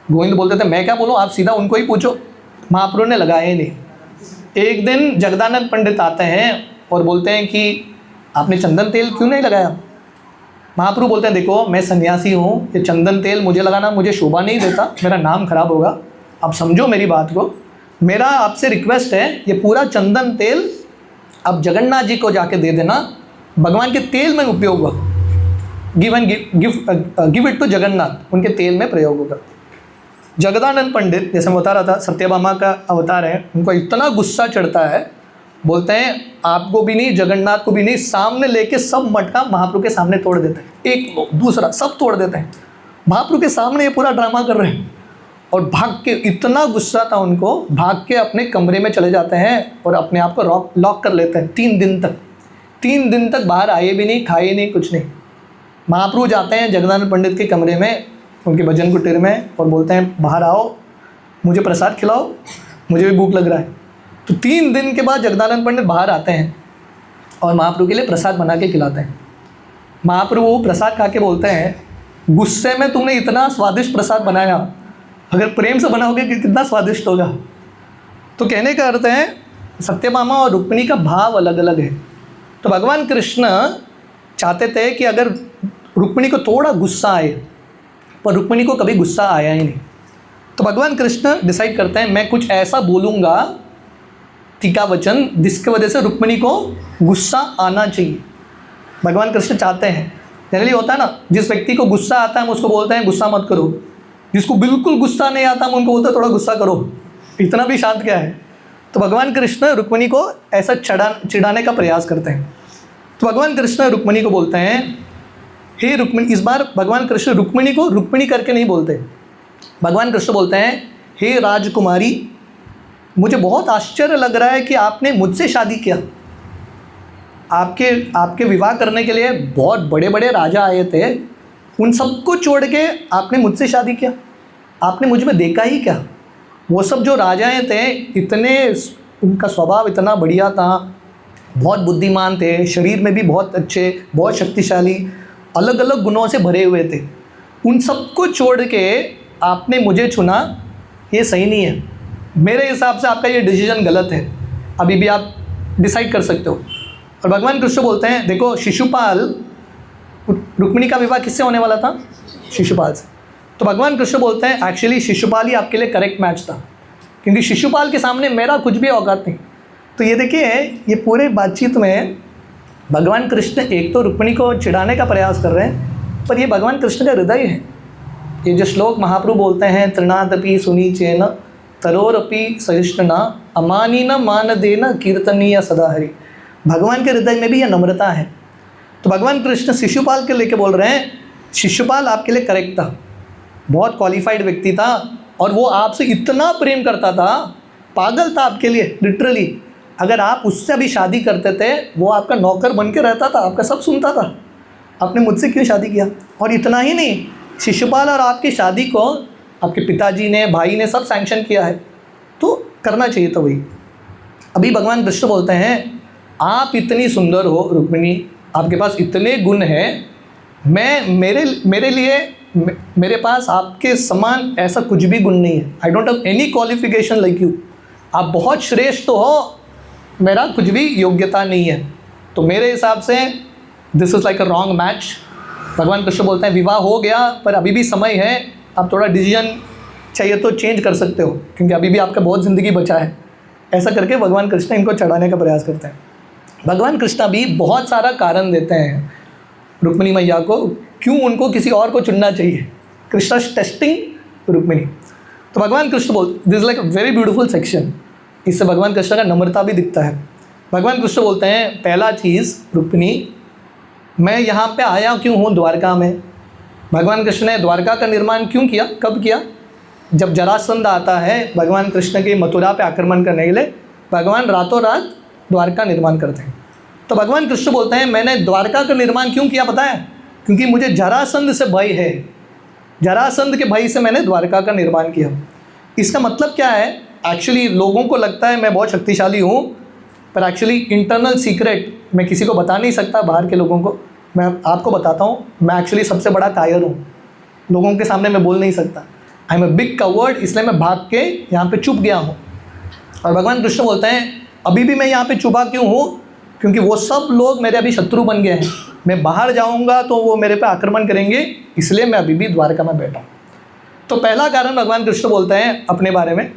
गोविंद बोलते थे मैं क्या बोलूँ, आप सीधा उनको ही पूछो। महाप्रभु ने लगाया ही नहीं। एक दिन जगदानंद पंडित आते हैं और बोलते हैं कि आपने चंदन तेल क्यों नहीं लगाया? महाप्रभु बोलते हैं देखो मैं सन्यासी हूँ, ये चंदन तेल मुझे लगाना मुझे शोभा नहीं देता, मेरा नाम खराब होगा, आप समझो मेरी बात को। मेरा आपसे रिक्वेस्ट है, ये पूरा चंदन तेल आप जगन्नाथ जी को जाके दे देना, भगवान के तेल में उपयोग होगा, गिव इट टू जगन्नाथ, उनके तेल में प्रयोग होगा। जगदानंद पंडित, जैसे मैं बता रहा था, सत्यभामा का अवतार है, उनको इतना गुस्सा चढ़ता है, बोलते हैं आपको भी नहीं, जगन्नाथ को भी नहीं, सामने लेके सब मटका महाप्रभु के सामने तोड़ देते हैं, एक दूसरा सब तोड़ देते हैं। महाप्रभु के सामने ये पूरा ड्रामा कर रहे हैं। और भाग के, इतना गुस्सा था उनको, भाग के अपने कमरे में चले जाते हैं और अपने आप को लॉक कर लेते हैं 3 दिन तक बाहर आए भी नहीं, खाए नहीं, कुछ नहीं। महाप्रभु जाते हैं जगदानंद पंडित के कमरे में, उनके भजन कुटीर में, और बोलते हैं बाहर आओ, मुझे प्रसाद खिलाओ, मुझे भी भूख लग रहा है। तो 3 दिन के बाद जगदानंद पंडित बाहर आते हैं और महाप्रभु के लिए प्रसाद बना के खिलाते हैं। महाप्रभु प्रसाद खा के बोलते हैं गुस्से में तुमने इतना स्वादिष्ट प्रसाद बनाया, अगर प्रेम से बनाओगे कि कितना स्वादिष्ट होगा। तो कहने का अर्थ है सत्यभामा और रुक्मिणी का भाव अलग अलग है। तो भगवान कृष्ण चाहते थे कि अगर रुक्मिणी को थोड़ा गुस्सा आए, पर रुक्मिणी को कभी गुस्सा आया ही नहीं। तो भगवान कृष्ण डिसाइड करते हैं मैं कुछ ऐसा बोलूँगा, टीका वचन, जिसकी वजह से रुक्मिणी को गुस्सा आना चाहिए। भगवान कृष्ण चाहते हैं, जनरली होता है ना, जिस व्यक्ति को गुस्सा आता है हम उसको बोलते हैं गुस्सा मत करो, जिसको बिल्कुल गुस्सा नहीं आता हम उनको बोलते हैं थोड़ा गुस्सा करो, इतना भी शांत क्या है। तो भगवान कृष्ण रुक्मिणी को ऐसा चिढ़ाने का प्रयास करते हैं। तो भगवान कृष्ण रुक्मिणी को बोलते हैं हे रुक्मिणी, इस बार भगवान कृष्ण रुक्मिणी को रुक्मिणी करके नहीं बोलते, भगवान कृष्ण बोलते हैं हे राजकुमारी, मुझे बहुत आश्चर्य लग रहा है कि आपने मुझसे शादी किया। आपके विवाह करने के लिए बहुत बड़े बड़े राजा आए थे, उन सबको छोड़ के आपने मुझसे शादी किया, आपने मुझ में देखा ही क्या? वो सब जो राजाएं थे इतने, उनका स्वभाव इतना बढ़िया था, बहुत बुद्धिमान थे, शरीर में भी बहुत अच्छे, बहुत शक्तिशाली, अलग अलग गुणों से भरे हुए थे। उन सबको छोड़ के आपने मुझे चुना, ये सही नहीं है। मेरे हिसाब से आपका ये डिसीजन गलत है। अभी भी आप डिसाइड कर सकते हो। और भगवान कृष्ण बोलते हैं, देखो शिशुपाल, रुक्मिणी का विवाह किससे होने वाला था? शिशुपाल से। तो भगवान कृष्ण बोलते हैं एक्चुअली शिशुपाल ही आपके लिए करेक्ट मैच था, क्योंकि शिशुपाल के सामने मेरा कुछ भी औकात नहीं। तो ये देखिए, ये पूरे बातचीत में भगवान कृष्ण एक तो रुक्मिणी को चिढ़ाने का प्रयास कर रहे हैं, पर ये भगवान कृष्ण का हृदय है। ये जो श्लोक महाप्रभु बोलते हैं, तृणादपि सुनीचेन तरोरपि सहिष्णुना अमानीन मानदेन कीर्तनीय सदा हरि। भगवान के हृदय में भी यह नम्रता है। तो भगवान कृष्ण शिशुपाल के लेके बोल रहे हैं, शिशुपाल आपके लिए करेक्ट था, बहुत क्वालिफाइड व्यक्ति था, और वो आपसे इतना प्रेम करता था, पागल था आपके लिए लिटरली। अगर आप उससे भी शादी करते थे, वो आपका नौकर बन के रहता था, आपका सब सुनता था। आपने मुझसे क्यों शादी किया? और इतना ही नहीं, शिशुपाल और आपकी शादी को आपके पिताजी ने, भाई ने सब सैंक्शन किया है, तो करना चाहिए था वही। अभी भगवान कृष्ण बोलते हैं, आप इतनी सुंदर हो रुक्मिणी, आपके पास इतने गुण हैं, मेरे लिए मेरे पास आपके समान ऐसा कुछ भी गुण नहीं है। I don't have any qualification like you. आप बहुत श्रेष्ठ तो हो, मेरा कुछ भी योग्यता नहीं है। तो मेरे हिसाब से this is like a wrong match. भगवान कृष्ण बोलते हैं, विवाह हो गया, पर अभी भी समय है, आप थोड़ा डिसीजन चाहिए तो चेंज कर सकते हो, क्योंकि अभी भी आपका बहुत ज़िंदगी बचा है। ऐसा करके भगवान कृष्ण इनको चढ़ाने का प्रयास करते हैं। भगवान कृष्ण भी बहुत सारा कारण देते हैं रुक्मिणी मैया को, क्यों उनको किसी और को चुनना चाहिए। कृष्ण टेस्टिंग रुक्मिणी। तो भगवान कृष्ण बोलते, this is like a very beautiful section. इससे भगवान कृष्ण का नम्रता भी दिखता है। भगवान कृष्ण बोलते हैं, पहला चीज़ रुक्मिणी, मैं यहाँ पे आया क्यों हूँ द्वारका में। भगवान कृष्ण ने द्वारका का निर्माण क्यों किया, कब किया? जब जरासंध आता है भगवान कृष्ण के मथुरा पे आक्रमण करने के लिए, भगवान रातों रात द्वारका निर्माण करते हैं। तो भगवान कृष्ण बोलते हैं, मैंने द्वारका का निर्माण क्यों किया पता है? क्योंकि मुझे जरासंध से भय है, जरासंध के भय से मैंने द्वारका का निर्माण किया। इसका मतलब क्या है? एक्चुअली लोगों को लगता है मैं बहुत शक्तिशाली हूँ, पर एक्चुअली इंटरनल सीक्रेट मैं किसी को बता नहीं सकता, बाहर के लोगों को। मैं आपको बताता हूँ, मैं एक्चुअली सबसे बड़ा कायर हूँ, लोगों के सामने मैं बोल नहीं सकता। I am a big covered, इसलिए मैं भाग के यहाँ पे चुप गया हूँ। और भगवान कृष्ण बोलते हैं, अभी भी मैं यहाँ पे छुपा क्यों हूँ? क्योंकि वो सब लोग मेरे अभी शत्रु बन गए हैं। मैं बाहर जाऊँगा तो वो मेरे पे आक्रमण करेंगे, इसलिए मैं अभी भी द्वारका में बैठा हूँ। तो पहला कारण भगवान कृष्ण बोलते हैं अपने बारे में,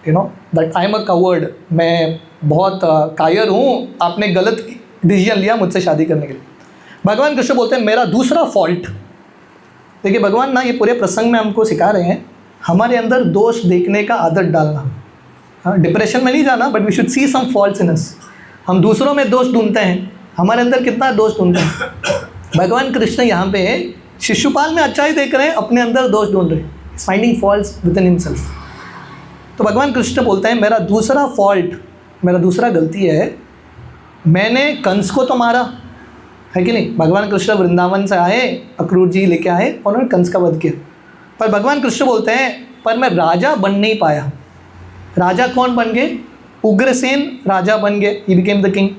you know that I am a covered, मैं बहुत कायर हूँ, आपने गलत डिसीजन लिया मुझसे शादी करने के लिए। भगवान कृष्ण बोलते हैं, मेरा दूसरा फॉल्ट। देखिए भगवान ना ये पूरे प्रसंग में हमको सिखा रहे हैं, हमारे अंदर दोष देखने का आदत डालना। हाँ, डिप्रेशन में नहीं जाना, but we should see some faults in us. हम दूसरों में दोष ढूंढते हैं, हमारे अंदर कितना दोष ढूंढते हैं। भगवान कृष्ण यहाँ पे शिशुपाल में अच्छाई देख रहे हैं, अपने अंदर दोष ढूंढ रहे हैं, finding faults with in himself. तो भगवान कृष्ण बोलते हैं, मेरा दूसरा फॉल्ट, मेरा दूसरा गलती है, मैंने कंस को तो मारा है कि नहीं। भगवान कृष्ण वृंदावन से आए, अक्रूर जी लेके आए, उन्होंने कंस का वध किया। पर भगवान कृष्ण बोलते हैं, पर मैं राजा बन नहीं पाया। राजा कौन बन गए? उग्रसेन राजा बन गए, ही बिकेम द किंग।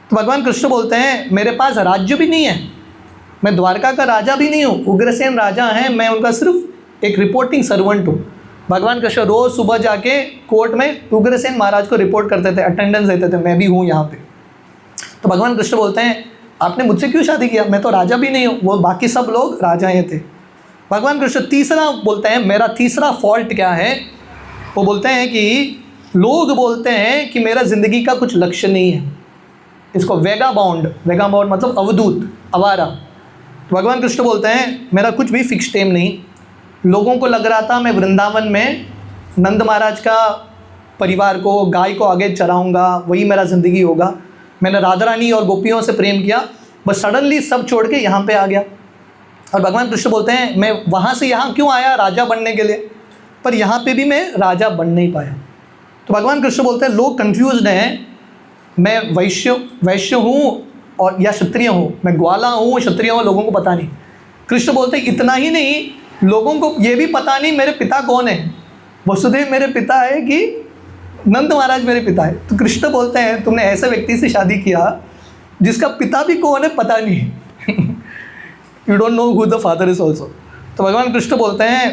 तो भगवान कृष्ण बोलते हैं, मेरे पास राज्य भी नहीं है, मैं द्वारका का राजा भी नहीं हूँ, उग्रसेन राजा हैं, मैं उनका सिर्फ एक रिपोर्टिंग सर्वेंट हूँ। भगवान कृष्ण रोज़ सुबह जाके कोर्ट में उग्रसेन महाराज को रिपोर्ट करते थे, अटेंडेंस देते थे, मैं भी हूँ यहाँ पे। तो भगवान कृष्ण बोलते हैं, आपने मुझसे क्यों शादी किया? मैं तो राजा भी नहीं हूँ, वो बाकी सब लोग राजाएँ थे। भगवान कृष्ण तीसरा बोलते हैं, मेरा तीसरा फॉल्ट क्या है? वो बोलते हैं कि लोग बोलते हैं कि मेरा ज़िंदगी का कुछ लक्ष्य नहीं है। इसको वेगाबाउंड मतलब अवधूत, आवारा। तो भगवान कृष्ण बोलते हैं, मेरा कुछ भी फिक्स टाइम नहीं। लोगों को लग रहा था मैं वृंदावन में नंद महाराज का परिवार को, गाय को आगे चराऊँगा, वही मेरा ज़िंदगी होगा। मैंने राधा रानी और गोपियों से प्रेम किया, बस सडनली सब छोड़ के यहाँ पे आ गया। और भगवान कृष्ण बोलते हैं, मैं वहाँ से यहाँ क्यों आया? राजा बनने के लिए, पर यहाँ पे भी मैं राजा बन नहीं पाया। तो भगवान कृष्ण बोलते हैं, लोग कंफ्यूज्ड हैं, मैं वैश्य हूँ और या क्षत्रिय हूँ, मैं ग्वाला हूँ, क्षत्रिय हूँ, लोगों को पता नहीं। कृष्ण बोलते हैं, इतना ही नहीं, लोगों को ये भी पता नहीं मेरे पिता कौन है। वसुदेव मेरे पिता है कि नंद महाराज मेरे पिता है? तो कृष्ण बोलते हैं तुमने ऐसे व्यक्ति से शादी किया जिसका पिता भी कौन है पता नहीं। You don't know who the father is also. तो भगवान कृष्ण बोलते हैं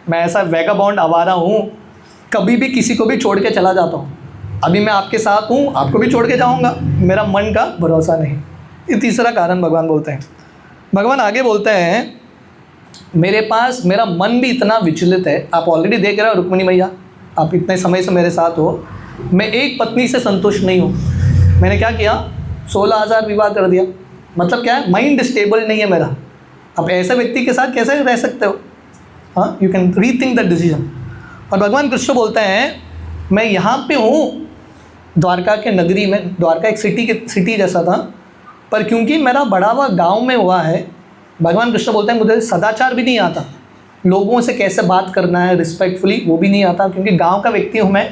मैं ऐसा वैगाबॉन्ड आवारा हूँ, कभी भी किसी को भी छोड़ के चला जाता हूँ। अभी मैं आपके साथ हूँ, आपको भी छोड़ के जाऊँगा, मेरा मन का भरोसा नहीं। ये तीसरा कारण भगवान बोलते हैं। भगवान आगे बोलते हैं मेरे पास मेरा मन भी इतना विचलित है। आप ऑलरेडी देख रहे हो रुक्मिणी मैया, आप इतने समय से मेरे साथ हो, मैं एक पत्नी से संतुष्ट नहीं हूँ। मैंने क्या किया, 16,000 विवाह कर दिया। मतलब क्या है, माइंड स्टेबल नहीं है मेरा। आप ऐसे व्यक्ति के साथ कैसे रह सकते हो? हाँ, you can rethink the decision. और भगवान कृष्ण बोलते हैं मैं यहाँ पे हूँ द्वारका के नगरी में। द्वारका एक सिटी जैसा था, पर क्योंकि मेरा बड़ा हुआ गाँव में हुआ है, भगवान कृष्ण बोलते हैं मुझे सदाचार भी नहीं आता, लोगों से कैसे बात करना है रिस्पेक्टफुली वो भी नहीं आता, क्योंकि गांव का व्यक्ति हूँ मैं।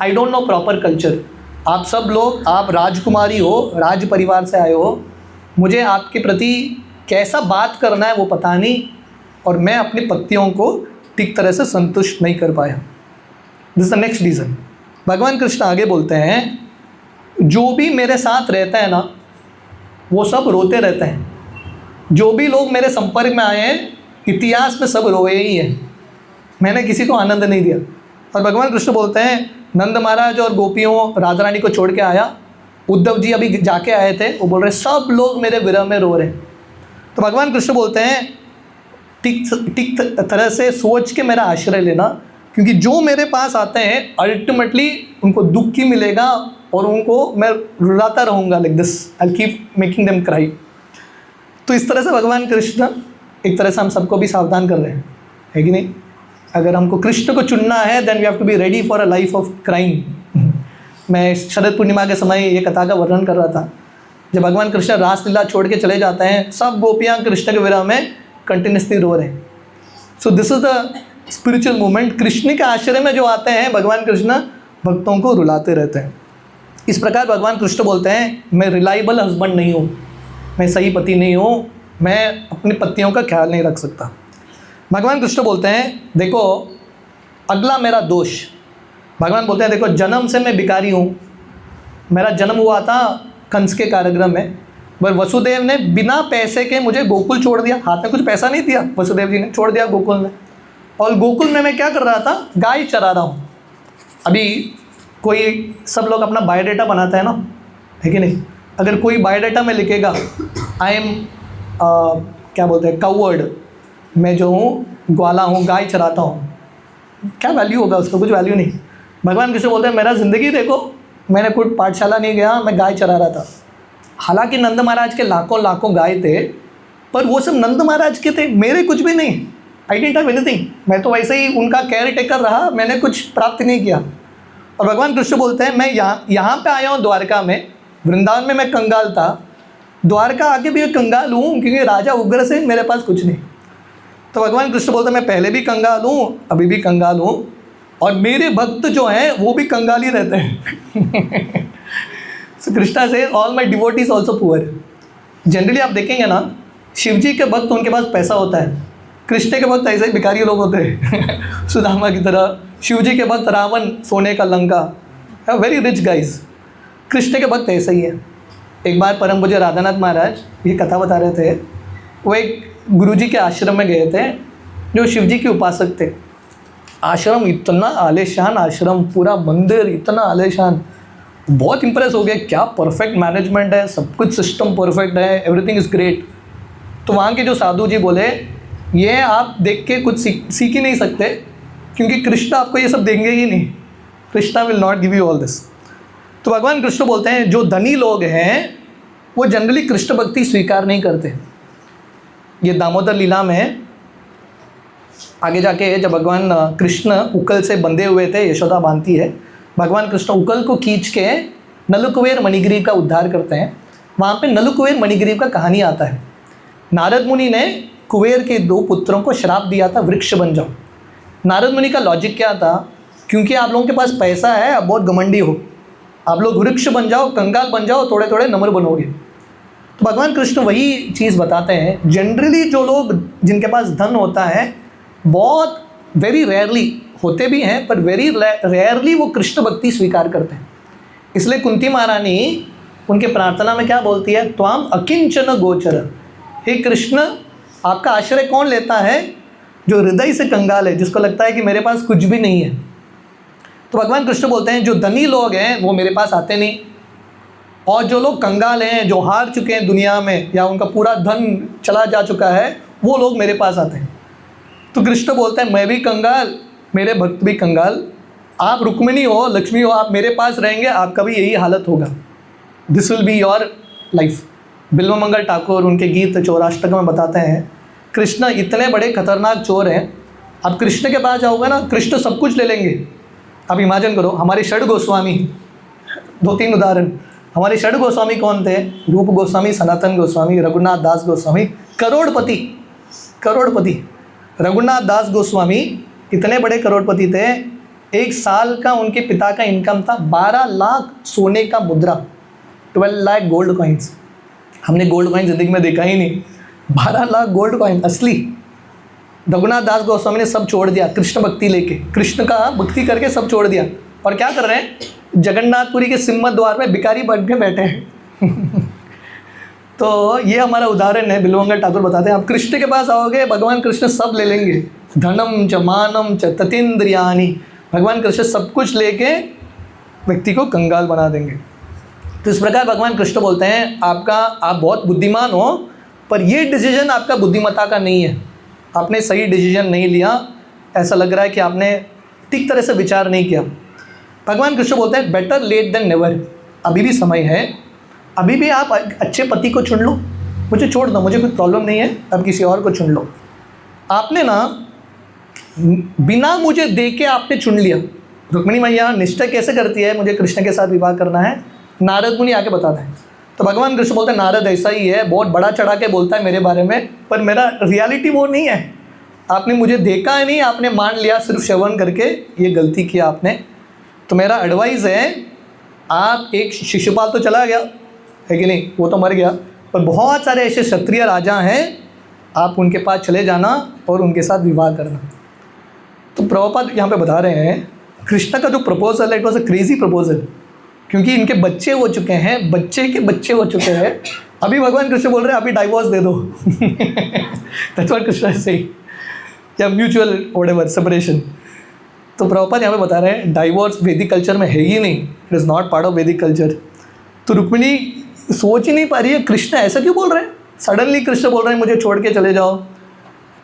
I don't know proper culture. आप सब लोग, आप राजकुमारी हो, राज परिवार से आए हो, मुझे आपके प्रति कैसा बात करना है वो पता नहीं, और मैं अपनी पत्नियों को ठीक तरह से संतुष्ट नहीं कर पाया। This is the next reason. भगवान कृष्ण आगे बोलते हैं जो भी मेरे साथ रहता है ना वो सब रोते रहते हैं। जो भी लोग मेरे संपर्क में आए हैं इतिहास में सब रोए ही हैं, मैंने किसी को आनंद नहीं दिया। और भगवान कृष्ण बोलते हैं नंद महाराज और गोपियों राधा रानी को छोड़ के आया, उद्धव जी अभी जाके आए थे, वो बोल रहे सब लोग मेरे विरह में रो रहे हैं। तो भगवान कृष्ण बोलते हैं ठीक तरह से सोच के मेरा आश्रय लेना, क्योंकि जो मेरे पास आते हैं अल्टीमेटली उनको दुख ही मिलेगा और उनको मैं रुलाता रहूँगा, like this I keep making them cry. तो इस तरह से भगवान कृष्ण एक तरह से हम सबको भी सावधान कर रहे हैं, है कि नहीं? अगर हमको कृष्ण को चुनना है then we have to be ready for a life of crime. मैं शरद पूर्णिमा के समय ये कथा का वर्णन कर रहा था, जब भगवान कृष्ण रासलीला छोड़ के चले जाते हैं, सब गोपियाँ कृष्ण के विरह में कंटिन्यूसली रो रहे हैं। So this is the spiritual movement. Krishna के आश्रय में जो आते हैं भगवान कृष्ण भक्तों को रुलाते रहते हैं। इस प्रकार भगवान कृष्ण बोलते हैं मैं रिलायबल हस्बैंड नहीं हूँ, मैं सही पति नहीं हूँ, मैं अपनी पत्नियों का ख्याल नहीं रख सकता। भगवान कृष्ण बोलते हैं देखो अगला मेरा दोष, भगवान बोलते हैं देखो जन्म से मैं भिखारी हूँ। मेरा जन्म हुआ था कंस के कारागृह में, पर वसुदेव ने बिना पैसे के मुझे गोकुल छोड़ दिया। हाथ में कुछ पैसा नहीं दिया, वसुदेव जी ने छोड़ दिया गोकुल में। और गोकुल में मैं क्या कर रहा था, गाय चरा रहा हूँ। अभी कोई सब लोग अपना बायोडाटा बनाता है ना, है कि नहीं? अगर कोई बायोडाटा में लिखेगा आई एम क्या बोलते हैं कावर्ड, मैं जो हूँ ग्वाला हूँ, गाय चराता हूँ, क्या वैल्यू होगा उसका? कुछ वैल्यू नहीं। भगवान कृष्ण बोलते हैं मेरा ज़िंदगी देखो, मैंने कोई पाठशाला नहीं गया, मैं गाय चरा रहा था। हालांकि नंद महाराज के लाखों लाखों गाय थे, पर वो सब नंद महाराज के थे, मेरे कुछ भी नहीं। आई डिडंट हैव एनीथिंग, मैं तो वैसे ही उनका केयर टेकर रहा, मैंने कुछ प्राप्त नहीं किया। और भगवान कृष्ण बोलते हैं मैं यहाँ पे आया हूँ द्वारका में, वृंदावन में मैं कंगाल था, द्वारका आके भी कंगाल हूँ, क्योंकि राजा उग्रसेन मेरे पास कुछ नहीं। तो भगवान कृष्ण बोलते हैं मैं पहले भी कंगाल हूँ, अभी भी कंगाल हूँ, और मेरे भक्त जो हैं वो भी कंगाल ही रहते हैं। सो कृष्णा से all my devotees also poor. Generally आप देखेंगे ना, शिव जी के भक्त उनके पास पैसा होता है, कृष्ण के भक्त ऐसे ही भिखारी लोग होते हैं। सुदामा की तरह। शिव जी के भक्त रावण, सोने का Lanka, very rich guys. Krishna के भक्त ऐसे ही है। एक बार परम पूज्य राधानाथ महाराज ये कथा बता रहे थे, वो एक गुरुजी के आश्रम में गए थे जो शिव जी के उपासक थे। आश्रम इतना आलीशान आश्रम, पूरा मंदिर इतना आलीशान, बहुत इंप्रेस हो गए, क्या परफेक्ट मैनेजमेंट है, सब कुछ सिस्टम परफेक्ट है, एवरीथिंग इज़ ग्रेट। तो वहाँ के जो साधु जी बोले ये आप देख के कुछ सीख ही नहीं सकते, क्योंकि कृष्ण आपको ये सब देंगे ही नहीं, Krishna will not give you all this. तो भगवान कृष्ण बोलते हैं जो धनी लोग हैं वो जनरली कृष्ण भक्ति स्वीकार नहीं करते। ये दामोदर लीला में आगे जाके जब भगवान कृष्ण उकल से बंधे हुए थे, यशोदा बांधती है, भगवान कृष्ण उकल को खींच के नलकुबेर मणिग्रीव का उद्धार करते हैं। वहाँ पे नलकुबेर मणिग्रीव का कहानी आता है। नारद मुनि ने कुबेर के 2 पुत्रों को श्राप दिया था, वृक्ष बन जाओ। नारद मुनि का लॉजिक क्या था, क्योंकि आप लोगों के पास पैसा है, आप बहुत घमंडी हो, आप लोग वृक्ष बन जाओ, कंगाल बन जाओ, थोड़े थोड़े नम्र बनोगे। तो भगवान कृष्ण वही चीज़ बताते हैं। जनरली जो लोग जिनके पास धन होता है, बहुत वेरी रेयरली होते भी हैं, पर वेरी रेयरली वो कृष्ण भक्ति स्वीकार करते हैं। इसलिए कुंती महारानी उनके प्रार्थना में क्या बोलती है, त्वाम अकिंचन गोचर, हे कृष्ण आपका आश्रय कौन लेता है, जो हृदय से कंगाल है, जिसको लगता है कि मेरे पास कुछ भी नहीं है। तो भगवान कृष्ण बोलते हैं जो धनी लोग हैं वो मेरे पास आते नहीं, और जो लोग कंगाल हैं, जो हार चुके हैं दुनिया में, या उनका पूरा धन चला जा चुका है, वो लोग मेरे पास आते हैं। तो कृष्ण बोलते हैं मैं भी कंगाल, मेरे भक्त भी कंगाल, आप रुक्मिणी हो, लक्ष्मी हो, आप मेरे पास रहेंगे, आपका भी यही हालत होगा। This will be your life. Bilvamangal Thakur उनके गीत चौराष्टक में बताते हैं, कृष्ण इतने बड़े खतरनाक चोर हैं, आप कृष्ण के पास जाओगे ना, कृष्ण सब कुछ ले लेंगे। आप इमेजिन करो, हमारे षड गोस्वामी, 2-3 उदाहरण, हमारे षड गोस्वामी कौन थे, रूप गोस्वामी, सनातन गोस्वामी, रघुनाथ दास गोस्वामी, करोड़पति। रघुनाथ दास गोस्वामी इतने बड़े करोड़पति थे, एक साल का उनके पिता का इनकम था 12 लाख सोने का मुद्रा, 12 लाख गोल्ड कॉइन्स। हमने गोल्ड कॉइन ज़िंदगी में देखा ही नहीं, 12 लाख गोल्ड कॉइन असली। रघुनाथ दास गोस्वामी ने सब छोड़ दिया कृष्ण भक्ति लेके, कृष्ण का भक्ति करके सब छोड़ दिया, और क्या कर रहे हैं, जगन्नाथपुरी के सिम्मत द्वार में भिखारी बन के बैठे हैं। तो ये हमारा उदाहरण है। बिल्वमंगल ठाकुर बताते हैं, आप कृष्ण के पास आओगे, भगवान कृष्ण सब ले लेंगे, धनम च मानम च ततीन्द्रियानि, भगवान कृष्ण सब कुछ लेके व्यक्ति को कंगाल बना देंगे। तो इस प्रकार भगवान कृष्ण बोलते हैं आप बहुत बुद्धिमान हो, पर ये डिसीजन आपका बुद्धिमत्ता का नहीं है, आपने सही डिसीजन नहीं लिया, ऐसा लग रहा है कि आपने ठीक तरह से विचार नहीं किया। भगवान कृष्ण बोलते हैं बेटर लेट देन नेवर, अभी भी समय है, अभी भी आप अच्छे पति को चुन लो, मुझे छोड़ दो, मुझे कोई प्रॉब्लम नहीं है, अब किसी और को चुन लो। आपने ना बिना मुझे देखे आपने चुन लिया। रुक्मिणी मैया निष्ठा कैसे करती है, मुझे कृष्ण के साथ विवाह करना है, नारद मुनि आके बताते हैं। तो भगवान कृष्ण बोलते हैं नारद ऐसा ही है, बहुत बड़ा चढ़ा के बोलता है मेरे बारे में, पर मेरा रियलिटी वो नहीं है, आपने मुझे देखा है नहीं, आपने मान लिया सिर्फ श्रवण करके, ये गलती किया आपने। तो मेरा एडवाइस है, आप एक शिशुपाल तो चला गया है कि नहीं, वो तो मर गया, पर बहुत सारे ऐसे क्षत्रिय राजा हैं, आप उनके पास चले जाना और उनके साथ विवाह करना। तो प्रभुपाद यहाँ पे बता रहे हैं कृष्ण का जो प्रपोजल है, it was a crazy proposal, क्योंकि इनके बच्चे हो चुके हैं, बच्चे के बच्चे हो चुके हैं, अभी भगवान कृष्ण बोल रहे हैं अभी डाइवोर्स दे दो। That's what Krishna is saying, या म्यूचुअल व्हाटएवर सेपरेशन। तो प्रभुपाद यहाँ पे बता रहे हैं डाइवोर्स वैदिक कल्चर में है ही नहीं, it is not part of वैदिक कल्चर। तो रुक्मिणी सोच ही नहीं पा रही है कृष्ण ऐसा क्यों बोल रहे हैं, सडनली कृष्ण बोल रहे हैं मुझे छोड़ के चले जाओ।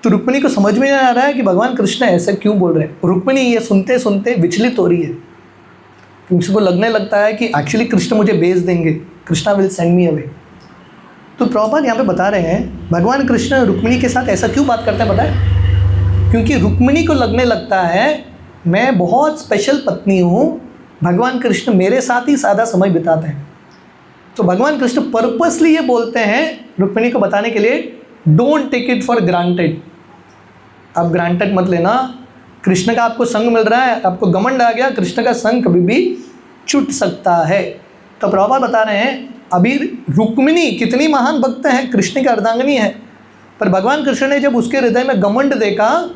तो रुक्मिणी को समझ में नहीं आ रहा है कि भगवान कृष्ण ऐसा क्यों बोल रहे हैं। रुक्मिणी ये सुनते सुनते विचलित हो रही है, क्योंकि उसको लगने लगता है कि एक्चुअली कृष्ण मुझे भेज देंगे, Krishna will send me away. तो प्रभुपाद यहाँ पे बता रहे हैं भगवान कृष्ण रुक्मिणी के साथ ऐसा क्यों बात करते हैं, पता है, क्योंकि रुक्मिणी को लगने लगता है मैं बहुत स्पेशल पत्नी हूँ, भगवान कृष्ण मेरे साथ ही ज़्यादा समय बिताते हैं। तो भगवान कृष्ण पर्पसली ये बोलते हैं रुक्मिणी को बताने के लिए, don't take it for granted, आप ग्रांटेड मत लेना, कृष्ण का आपको संग मिल रहा है, आपको घमंड आ गया, कृष्ण का संग कभी भी छूट सकता है। तो प्रभुपाद बता रहे हैं अभी रुक्मिणी कितनी महान भक्त है, कृष्ण की अर्धांगिनी है, पर भगवान कृष्ण ने जब उसके हृदय में घमंड देखा,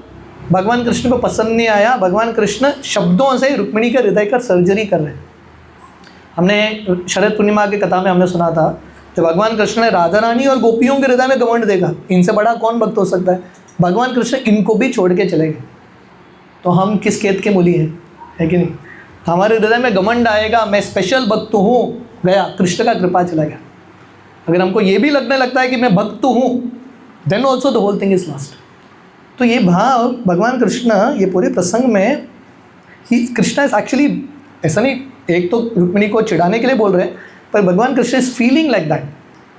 भगवान कृष्ण को पसंद नहीं आया, भगवान कृष्ण शब्दों से रुक्मिणी के हृदय का सर्जरी कर रहे हैं। हमने शरद पूर्णिमा की कथा में हमने सुना था, जब भगवान कृष्ण ने राधा रानी और गोपियों के हृदय में घमंड देखा, इनसे बड़ा कौन भक्त हो सकता है, भगवान कृष्ण इनको भी छोड़ के चले गए। तो हम किस खेत के मूली हैं, है कि नहीं, हमारे हृदय में घमंड आएगा, मैं स्पेशल भक्त हूँ, गया, कृष्ण का कृपा चला गया। अगर हमको ये भी लगने लगता है कि मैं भक्त हूँ, then also the whole thing is lost. तो ये भाव भगवान कृष्ण ये पूरे प्रसंग में ही, कृष्ण इज एक्चुअली ऐसा नहीं, एक तो रुक्मिणी को चिढ़ाने के लिए बोल रहे हैं, पर भगवान Krishna is feeling like that,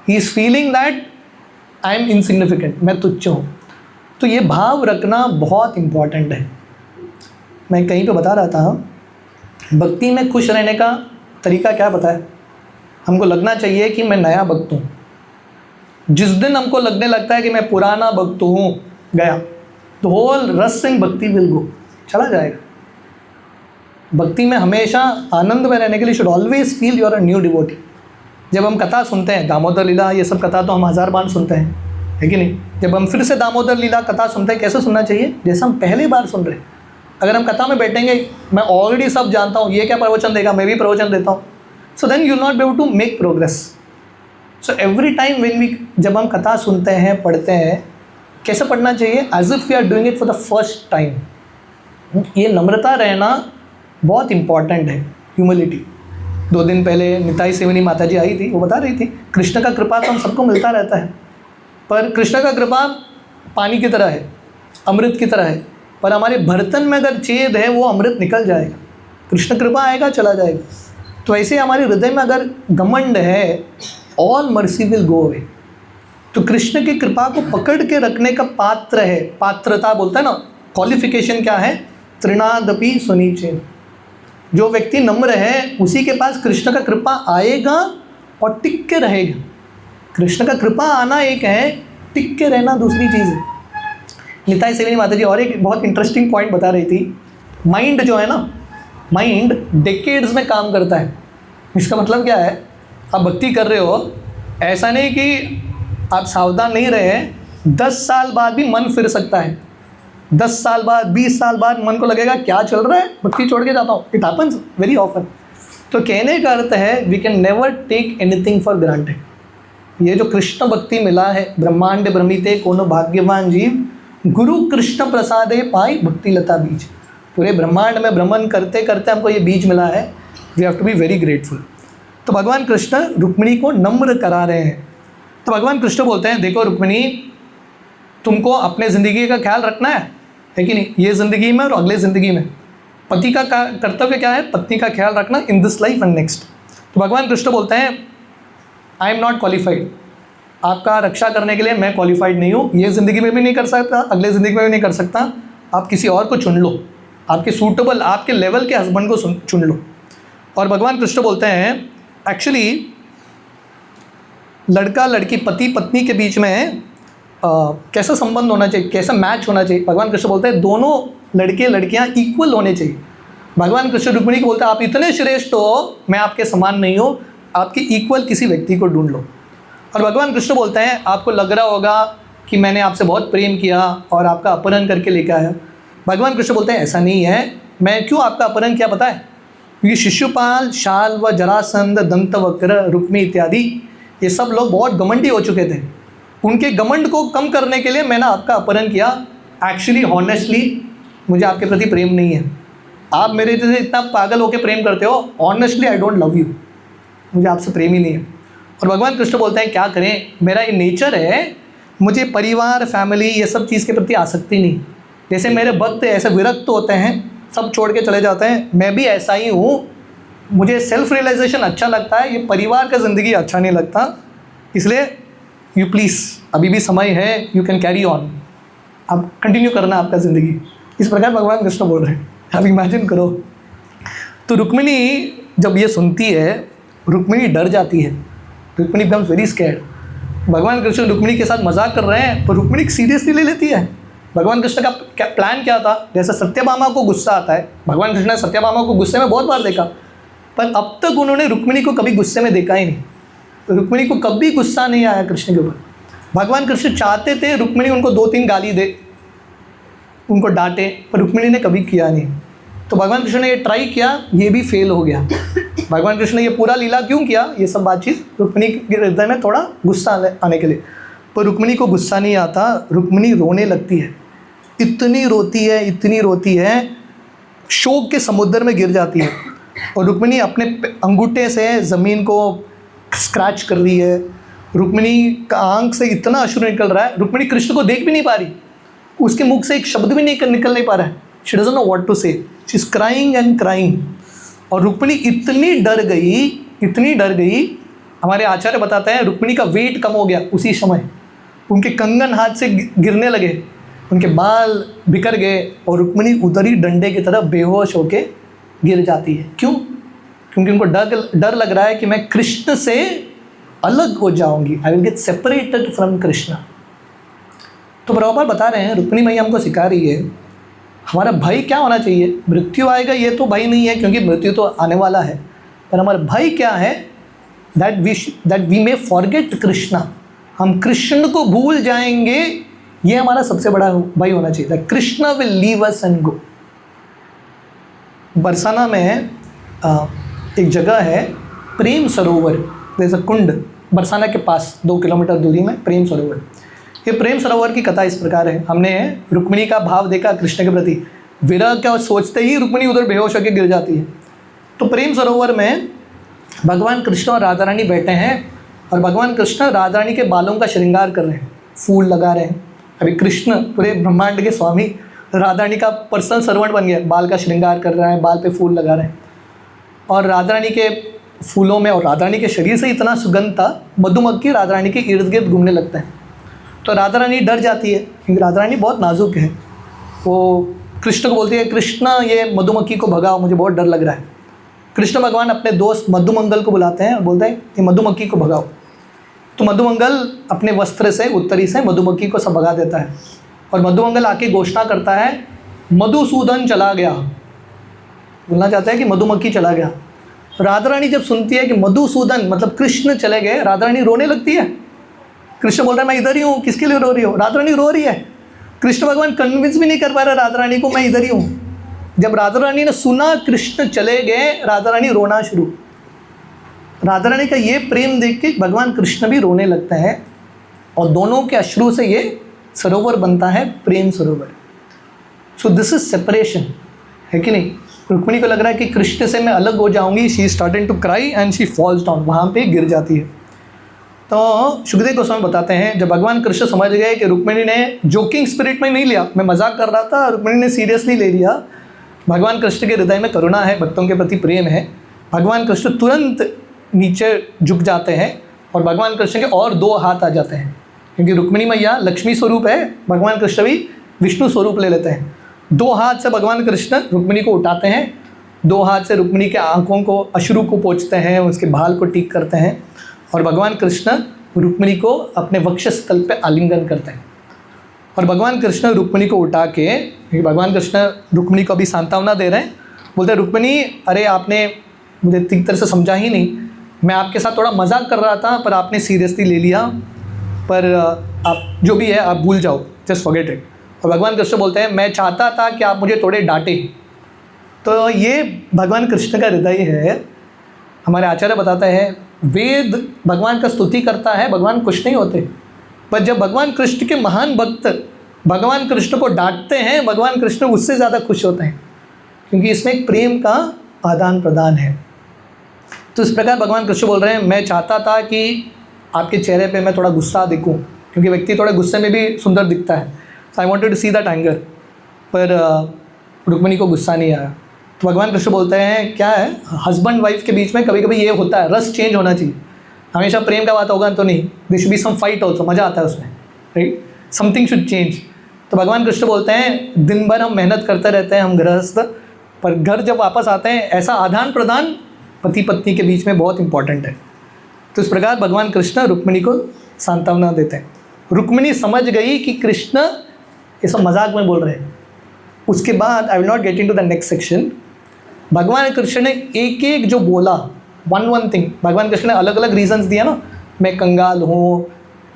he is feeling that I am insignificant, मैं तुच्छ हूँ। तो ये भाव रखना बहुत इम्पॉर्टेंट है। मैं कहीं पे बता रहा था, भक्ति में खुश रहने का तरीका क्या पता है, हमको लगना चाहिए कि मैं नया भक्त हूँ। जिस दिन हमको लगने लगता है कि मैं पुराना भक्त हूँ, गया, द होल रस इन भक्ति विल गो, चला जाएगा। भक्ति में हमेशा आनंद में रहने के लिए should always feel you are a new devotee. जब हम कथा सुनते हैं, दामोदर लीला, ये सब कथा तो हम 1000 बार सुनते हैं, है कि नहीं। जब हम फिर से दामोदर लीला कथा सुनते हैं, कैसे सुनना चाहिए, जैसे हम पहली बार सुन रहे हैं, अगर हम कथा में बैठेंगे, मैं ऑलरेडी सब जानता हूँ, ये क्या प्रवचन देगा, मैं भी प्रवचन देता हूँ, so then you not be able to make progress. So every time when we, जब हम कथा सुनते हैं, पढ़ते हैं, कैसे पढ़ना चाहिए? As if we are doing it for the first time. ये नम्रता रहना बहुत इंपॉर्टेंट है, ह्यूमिलिटी। 2 दिन पहले निताई सेवनी माता जी आई थी, वो बता रही थी कृष्ण का कृपा तो हम सबको मिलता रहता है, पर कृष्ण का कृपा पानी की तरह है, अमृत की तरह है, पर हमारे बर्तन में अगर छेद है वो अमृत निकल जाएगा, कृष्ण कृपा आएगा चला जाएगा। तो ऐसे हमारे हृदय में अगर घमंड है, all mercy will go away. तो कृष्ण की कृपा को पकड़ के रखने का पात्र है, पात्रता बोलता है ना, क्वालिफिकेशन क्या है? तृणादपि सुनीचेन। जो व्यक्ति नम्र है उसी के पास कृष्ण का कृपा आएगा और टिक के रहेगा। कृष्ण का कृपा आना एक है, टिक के रहना दूसरी चीज़ है। निताई सेवनी माता जी और एक बहुत इंटरेस्टिंग पॉइंट बता रही थी। माइंड जो है ना, माइंड डेकेड्स में काम करता है। इसका मतलब क्या है? आप भक्ति कर रहे हो, ऐसा नहीं कि आप सावधान नहीं रहे, 10 साल बाद भी मन फिर सकता है। 10 साल बाद, 20 साल बाद मन को लगेगा क्या चल रहा है, भक्ति छोड़ के जाता हूँ। It happens very often. तो कहने का अर्थ है we can never take anything for granted. ये जो कृष्ण भक्ति मिला है, ब्रह्मांड भ्रमिते कोनो भाग्यवान जीव, गुरु कृष्ण प्रसादे पाई भक्ति लता बीज। पूरे ब्रह्मांड में भ्रमण करते करते हमको ये बीज मिला है। We have to be very grateful. तो भगवान कृष्ण रुक्मिणी को नम्र करा रहे हैं। तो भगवान कृष्ण बोलते हैं, देखो रुक्मिणी, तुमको अपने ज़िंदगी का ख्याल रखना है कि नहीं? ये ज़िंदगी में और अगले ज़िंदगी में पति का कर्तव्य क्या है? पत्नी का ख्याल रखना in this life and next. तो भगवान कृष्ण बोलते हैं, आई एम नॉट क्वालिफाइड, आपका रक्षा करने के लिए मैं क्वालिफाइड नहीं हूँ। ये ज़िंदगी में भी नहीं कर सकता, अगले ज़िंदगी में भी नहीं कर सकता। आप किसी और को चुन लो, आपके सूटेबल, आपके लेवल के हस्बैंड को चुन लो। और भगवान कृष्ण बोलते हैं, एक्चुअली लड़का लड़की, पति पत्नी के बीच में कैसा संबंध होना चाहिए, कैसा मैच होना चाहिए? भगवान कृष्ण बोलते हैं दोनों लड़के लड़कियां इक्वल होने चाहिए। भगवान कृष्ण रुक्मिणी को बोलते हैं, आप इतने श्रेष्ठ हो, मैं आपके समान नहीं हूँ, आपके इक्वल किसी व्यक्ति को ढूंढ लो। और भगवान कृष्ण बोलते हैं, आपको लग रहा होगा कि मैंने आपसे बहुत प्रेम किया और आपका अपहरण करके लेकर आया। भगवान कृष्ण बोलते हैं, ऐसा नहीं है। मैं क्यों आपका अपहरण किया पता है? क्योंकि शिशुपाल, शाल व जरासंध, दंतवक्र, रुक्मी इत्यादि ये सब लोग बहुत घमंडी हो चुके थे। उनके घमंड को कम करने के लिए मैंने आपका अपहरण किया। एक्चुअली हॉनेस्टली मुझे आपके प्रति प्रेम नहीं है। आप मेरे जैसे इतना पागल होकर प्रेम करते हो, honestly I don't love you, मुझे आपसे प्रेम ही नहीं है। और भगवान कृष्ण बोलते हैं, क्या करें, मेरा ये नेचर है, मुझे परिवार, फैमिली, ये सब चीज़ के प्रति आसक्ति नहीं। जैसे मेरे भक्त ऐसे विरक्त होते हैं, सब छोड़ के चले जाते हैं, मैं भी ऐसा ही हूँ। मुझे सेल्फ रियलाइजेशन अच्छा लगता है, ये परिवार का ज़िंदगी अच्छा नहीं लगता। इसलिए यू प्लीज़, अभी भी समय है, यू कैन कैरी ऑन, आप कंटिन्यू करना आपका ज़िंदगी। इस प्रकार भगवान कृष्ण बोल रहे हैं। आप इमेजिन करो। तो रुक्मिणी जब ये सुनती है, रुक्मिणी डर जाती है। Rukmini becomes very scared. भगवान कृष्ण रुक्मिणी के साथ मजाक कर रहे हैं, तो रुक्मिणी सीरियसली ले लेती है। भगवान कृष्ण का प्लान क्या था? जैसे सत्यभामा को गुस्सा आता है, भगवान कृष्ण ने सत्यभामा को गुस्से में बहुत बार देखा, पर अब तक उन्होंने रुक्मिणी को कभी गुस्से में देखा ही नहीं। तो रुक्मिणी को कभी गुस्सा नहीं आया कृष्ण के ऊपर। भगवान कृष्ण चाहते थे रुक्मिणी उनको 2-3 गाली दे, उनको डांटे, पर रुक्मिणी ने कभी किया नहीं। तो भगवान कृष्ण ने ये ट्राई किया, ये भी फेल हो गया। भगवान कृष्ण ने ये पूरा लीला क्यों किया? ये सब बातचीत रुक्मिणी के हृदय में थोड़ा गुस्सा आने के लिए। पर रुक्मिणी को गुस्सा नहीं आता, रुक्मिणी रोने लगती है। इतनी रोती है, शोक के समुद्र में गिर जाती है। और रुक्मिणी अपने अंगूठे से ज़मीन को स्क्रैच कर रही है। रुक्मिणी का आंख से इतना अश्रु निकल रहा है, रुक्मिणी कृष्ण को देख भी नहीं पा रही, उसके मुख से एक शब्द भी निकल नहीं पा रहा है। She doesn't know what to say, she is crying and crying. और रुक्मिणी इतनी डर गई, हमारे आचार्य बताते हैं रुक्मिणी का वेट कम हो गया उसी समय। उनके कंगन हाथ से गिरने लगे, उनके बाल बिखर गए और रुक्मिणी उधर ही डंडे की तरफ बेहोश होके गिर जाती है। क्यों? क्योंकि उनको डर लग रहा है कि मैं कृष्ण से अलग हो जाऊंगी, I will get separated from Krishna. तो प्रभुपाद बता रहे हैं, रुक्मिणी मैया हमको सिखा रही है हमारा भय क्या होना चाहिए। मृत्यु आएगा ये तो भय नहीं है, क्योंकि मृत्यु तो आने वाला है, पर हमारा भय क्या है? That we may forget Krishna, हम कृष्ण को भूल जाएंगे, ये हमारा सबसे बड़ा भय होना चाहिए। That Krishna will leave us and go. Barsana में एक जगह है प्रेम सरोवर, जैसा कुंड, बरसाना के पास 2 किलोमीटर दूरी में प्रेम सरोवर। ये प्रेम सरोवर की कथा इस प्रकार है। हमने रुक्मिणी का भाव देखा कृष्ण के प्रति, विरह क्या सोचते ही रुक्मिणी उधर बेहोश होकर गिर जाती है। तो प्रेम सरोवर में भगवान कृष्ण और राधा रानी बैठे हैं और भगवान कृष्ण राधा रानी के बालों का श्रृंगार कर रहे हैं, फूल लगा रहे हैं। अभी कृष्ण पूरे ब्रह्मांड के स्वामी, राधा रानी का पर्सनल सर्वेंट बन गया, बाल का श्रृंगार कर रहा है, बाल पे फूल लगा रहे हैं। और राधा रानी के फूलों में और राधा रानी के शरीर से इतना सुगंध था, मधुमक्खी राधा रानी के इर्द गिर्द घूमने लगता है। तो राधा रानी डर जाती है क्योंकि राधा रानी बहुत नाजुक है। वो कृष्ण को बोलती है, कृष्ण ये मधुमक्खी को भगाओ, मुझे बहुत डर लग रहा है। कृष्ण भगवान अपने दोस्त मधुमंगल को बुलाते हैं और बोलते हैं ये मधुमक्खी को भगाओ। तो मधुमंगल अपने वस्त्र से, उत्तरी से मधुमक्खी को सब भगा देता है और मधुमंगल आके घोषणा करता है मधुसूदन चला गया। बोलना चाहता है कि मधुमक्खी चला गया। राधा रानी जब सुनती है कि मधुसूदन मतलब कृष्ण चले गए, राधा रानी रोने लगती है। कृष्ण बोल रहा है मैं इधर ही हूँ, किसके लिए रो रही हो? राधा रानी रो रही है। कृष्ण भगवान कन्विंस भी नहीं कर पा रहे राधा रानी को, मैं इधर ही हूँ। जब राधा रानी ने सुना कृष्ण चले गए, राधा रानी रोना शुरू। राधा रानी का ये प्रेम देख के भगवान कृष्ण भी रोने लगते हैं और दोनों के अश्रु से ये सरोवर बनता है प्रेम सरोवर। सो दिस इज सेपरेशन, है कि नहीं? रुक्मिणी को लग रहा है कि कृष्ण से मैं अलग हो जाऊंगी। She starting to cry and she falls down, वहाँ पे गिर जाती है। तो सुखदेव गोस्वामी बताते हैं जब भगवान कृष्ण समझ गए कि रुक्मिणी ने जोकिंग स्पिरिट में नहीं लिया, मैं मजाक कर रहा था, रुक्मिणी ने सीरियसली ले लिया। भगवान कृष्ण के हृदय में करुणा है, भक्तों के प्रति प्रेम है। भगवान कृष्ण तुरंत नीचे झुक जाते हैं और भगवान कृष्ण के और 2 हाथ आ जाते हैं, क्योंकि रुक्मिणी मैया लक्ष्मी स्वरूप है, भगवान कृष्ण भी विष्णु स्वरूप ले लेते हैं। 2 हाथ से भगवान कृष्ण रुक्मिणी को उठाते हैं, 2 हाथ से रुक्मिणी के आँखों को, अश्रु को पोंछते हैं, उसके बाल को ठीक करते हैं और भगवान कृष्ण रुक्मिणी को अपने वक्षस्थल पे आलिंगन करते हैं। और भगवान कृष्ण रुक्मिणी को उठा के, भगवान कृष्ण रुक्मिणी को अभी सांत्वना दे रहे हैं, बोलते हैं रुक्मिणी अरे आपने मुझे ठीक तरह से समझा ही नहीं, मैं आपके साथ थोड़ा मजाक कर रहा था पर आपने सीरियसली ले लिया, पर आप जो भी है आप भूल जाओ, जस्ट फॉरगेट इट। और भगवान कृष्ण बोलते हैं मैं चाहता था कि आप मुझे थोड़े डांटे। तो ये भगवान कृष्ण का हृदय है। हमारे आचार्य बताते हैं वेद भगवान का स्तुति करता है, भगवान खुश नहीं होते, पर जब भगवान कृष्ण के महान भक्त भगवान कृष्ण को डांटते हैं, भगवान कृष्ण उससे ज़्यादा खुश होते हैं, क्योंकि इसमें एक प्रेम का आदान प्रदान है। तो इस प्रकार भगवान कृष्ण बोल रहे हैं मैं चाहता था कि आपके चेहरे पे मैं थोड़ा गुस्सा दिखूं, क्योंकि व्यक्ति थोड़े गुस्से में भी सुंदर दिखता है। So I wanted to see that anger, पर रुक्मिणी को गुस्सा नहीं आया। तो भगवान कृष्ण बोलते हैं क्या है, हस्बैंड वाइफ के बीच में कभी कभी ये होता है, रस चेंज होना चाहिए, हमेशा प्रेम का बात होगा तो नहीं, there should be some fight also, मज़ा आता है उसमें, राइट, समथिंग शुड चेंज। तो भगवान कृष्ण बोलते हैं दिन भर हम मेहनत करते रहते हैं, हम गृहस्थ, पर घर जब वापस आते हैं ऐसा आदान प्रदान पति पत्नी के बीच में बहुत इंपॉर्टेंट है। तो इस प्रकार भगवान कृष्ण रुक्मिणी को सांत्वना देते हैं। रुक्मिणी समझ गई कि कृष्ण ये सब मजाक में बोल रहे हैं। उसके बाद I will not get into the next section. भगवान कृष्ण ने एक एक जो बोला, वन थिंग, भगवान कृष्ण ने अलग अलग रीजंस दिया ना, मैं कंगाल हूँ,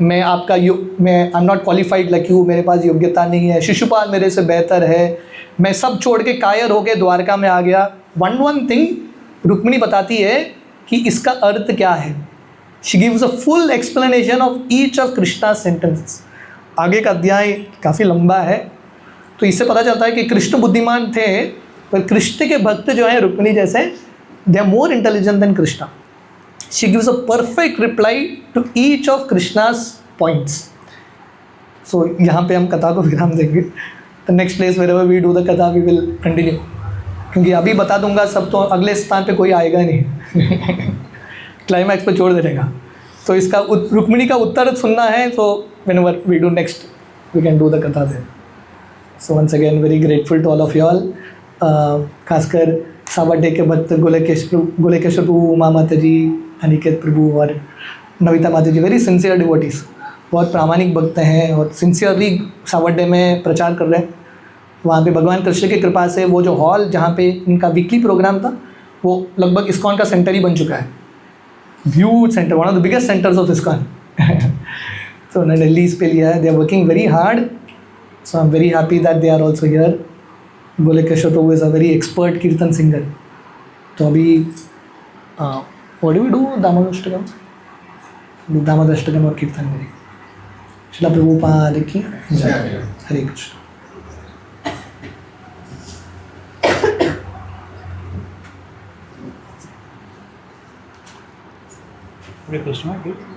मैं आपका मैं I am not qualified like you, मेरे पास योग्यता नहीं है, शिशुपाल मेरे से बेहतर है, मैं सब छोड़ के कायर होके द्वारका में आ गया। वन थिंग रुक्मिणी बताती है कि इसका अर्थ क्या है। She gives a full explanation of each of Krishna sentences. आगे का अध्याय काफ़ी लंबा है, तो इससे पता चलता है कि कृष्ण बुद्धिमान थे, पर कृष्ण के भक्त जो हैं रुक्मिणी जैसे, they are more intelligent than Krishna. She gives a perfect reply to each of Krishna's points. So यहाँ पे हम कथा को विराम देंगे। The next place wherever we do the katha we will continue, क्योंकि अभी बता दूंगा सब तो अगले स्थान पे कोई आएगा नहीं क्लाइमैक्स पे छोड़ देगा। तो इसका रुक्मिणी का उत्तर सुनना है, तो whenever we do next we can do the कथा there. So once again very grateful to all of you all. खासकर सावड्डे के भक्त गोलकेश्वर प्रभु, उमा माता जी, अनिकेत प्रभु और नविता माता जी, वेरी सिंसियर डिवोटीज, बहुत प्रामाणिक भक्त हैं और सिंसियरली सावड्डे में प्रचार कर रहे हैं। वहाँ पे भगवान कृष्ण की कृपा से वो जो हॉल जहाँ पे इनका वीकली प्रोग्राम था, वो लगभग इस्कॉन का सेंटर ही बन चुका है, huge center, one of the biggest centers of ISKCON. तो उन्होंने लीज पे लिया है, they are working very hard, so I am very happy that they are also here. बोले Keshav Prabhu is a very expert kirtan singer. तो अभी what do we do Damodarashtakam, Damodarashtakam और कीर्तन मेरी शिला प्रभुपाद की जय। हरे कृष्ण। हरे कृष्ण।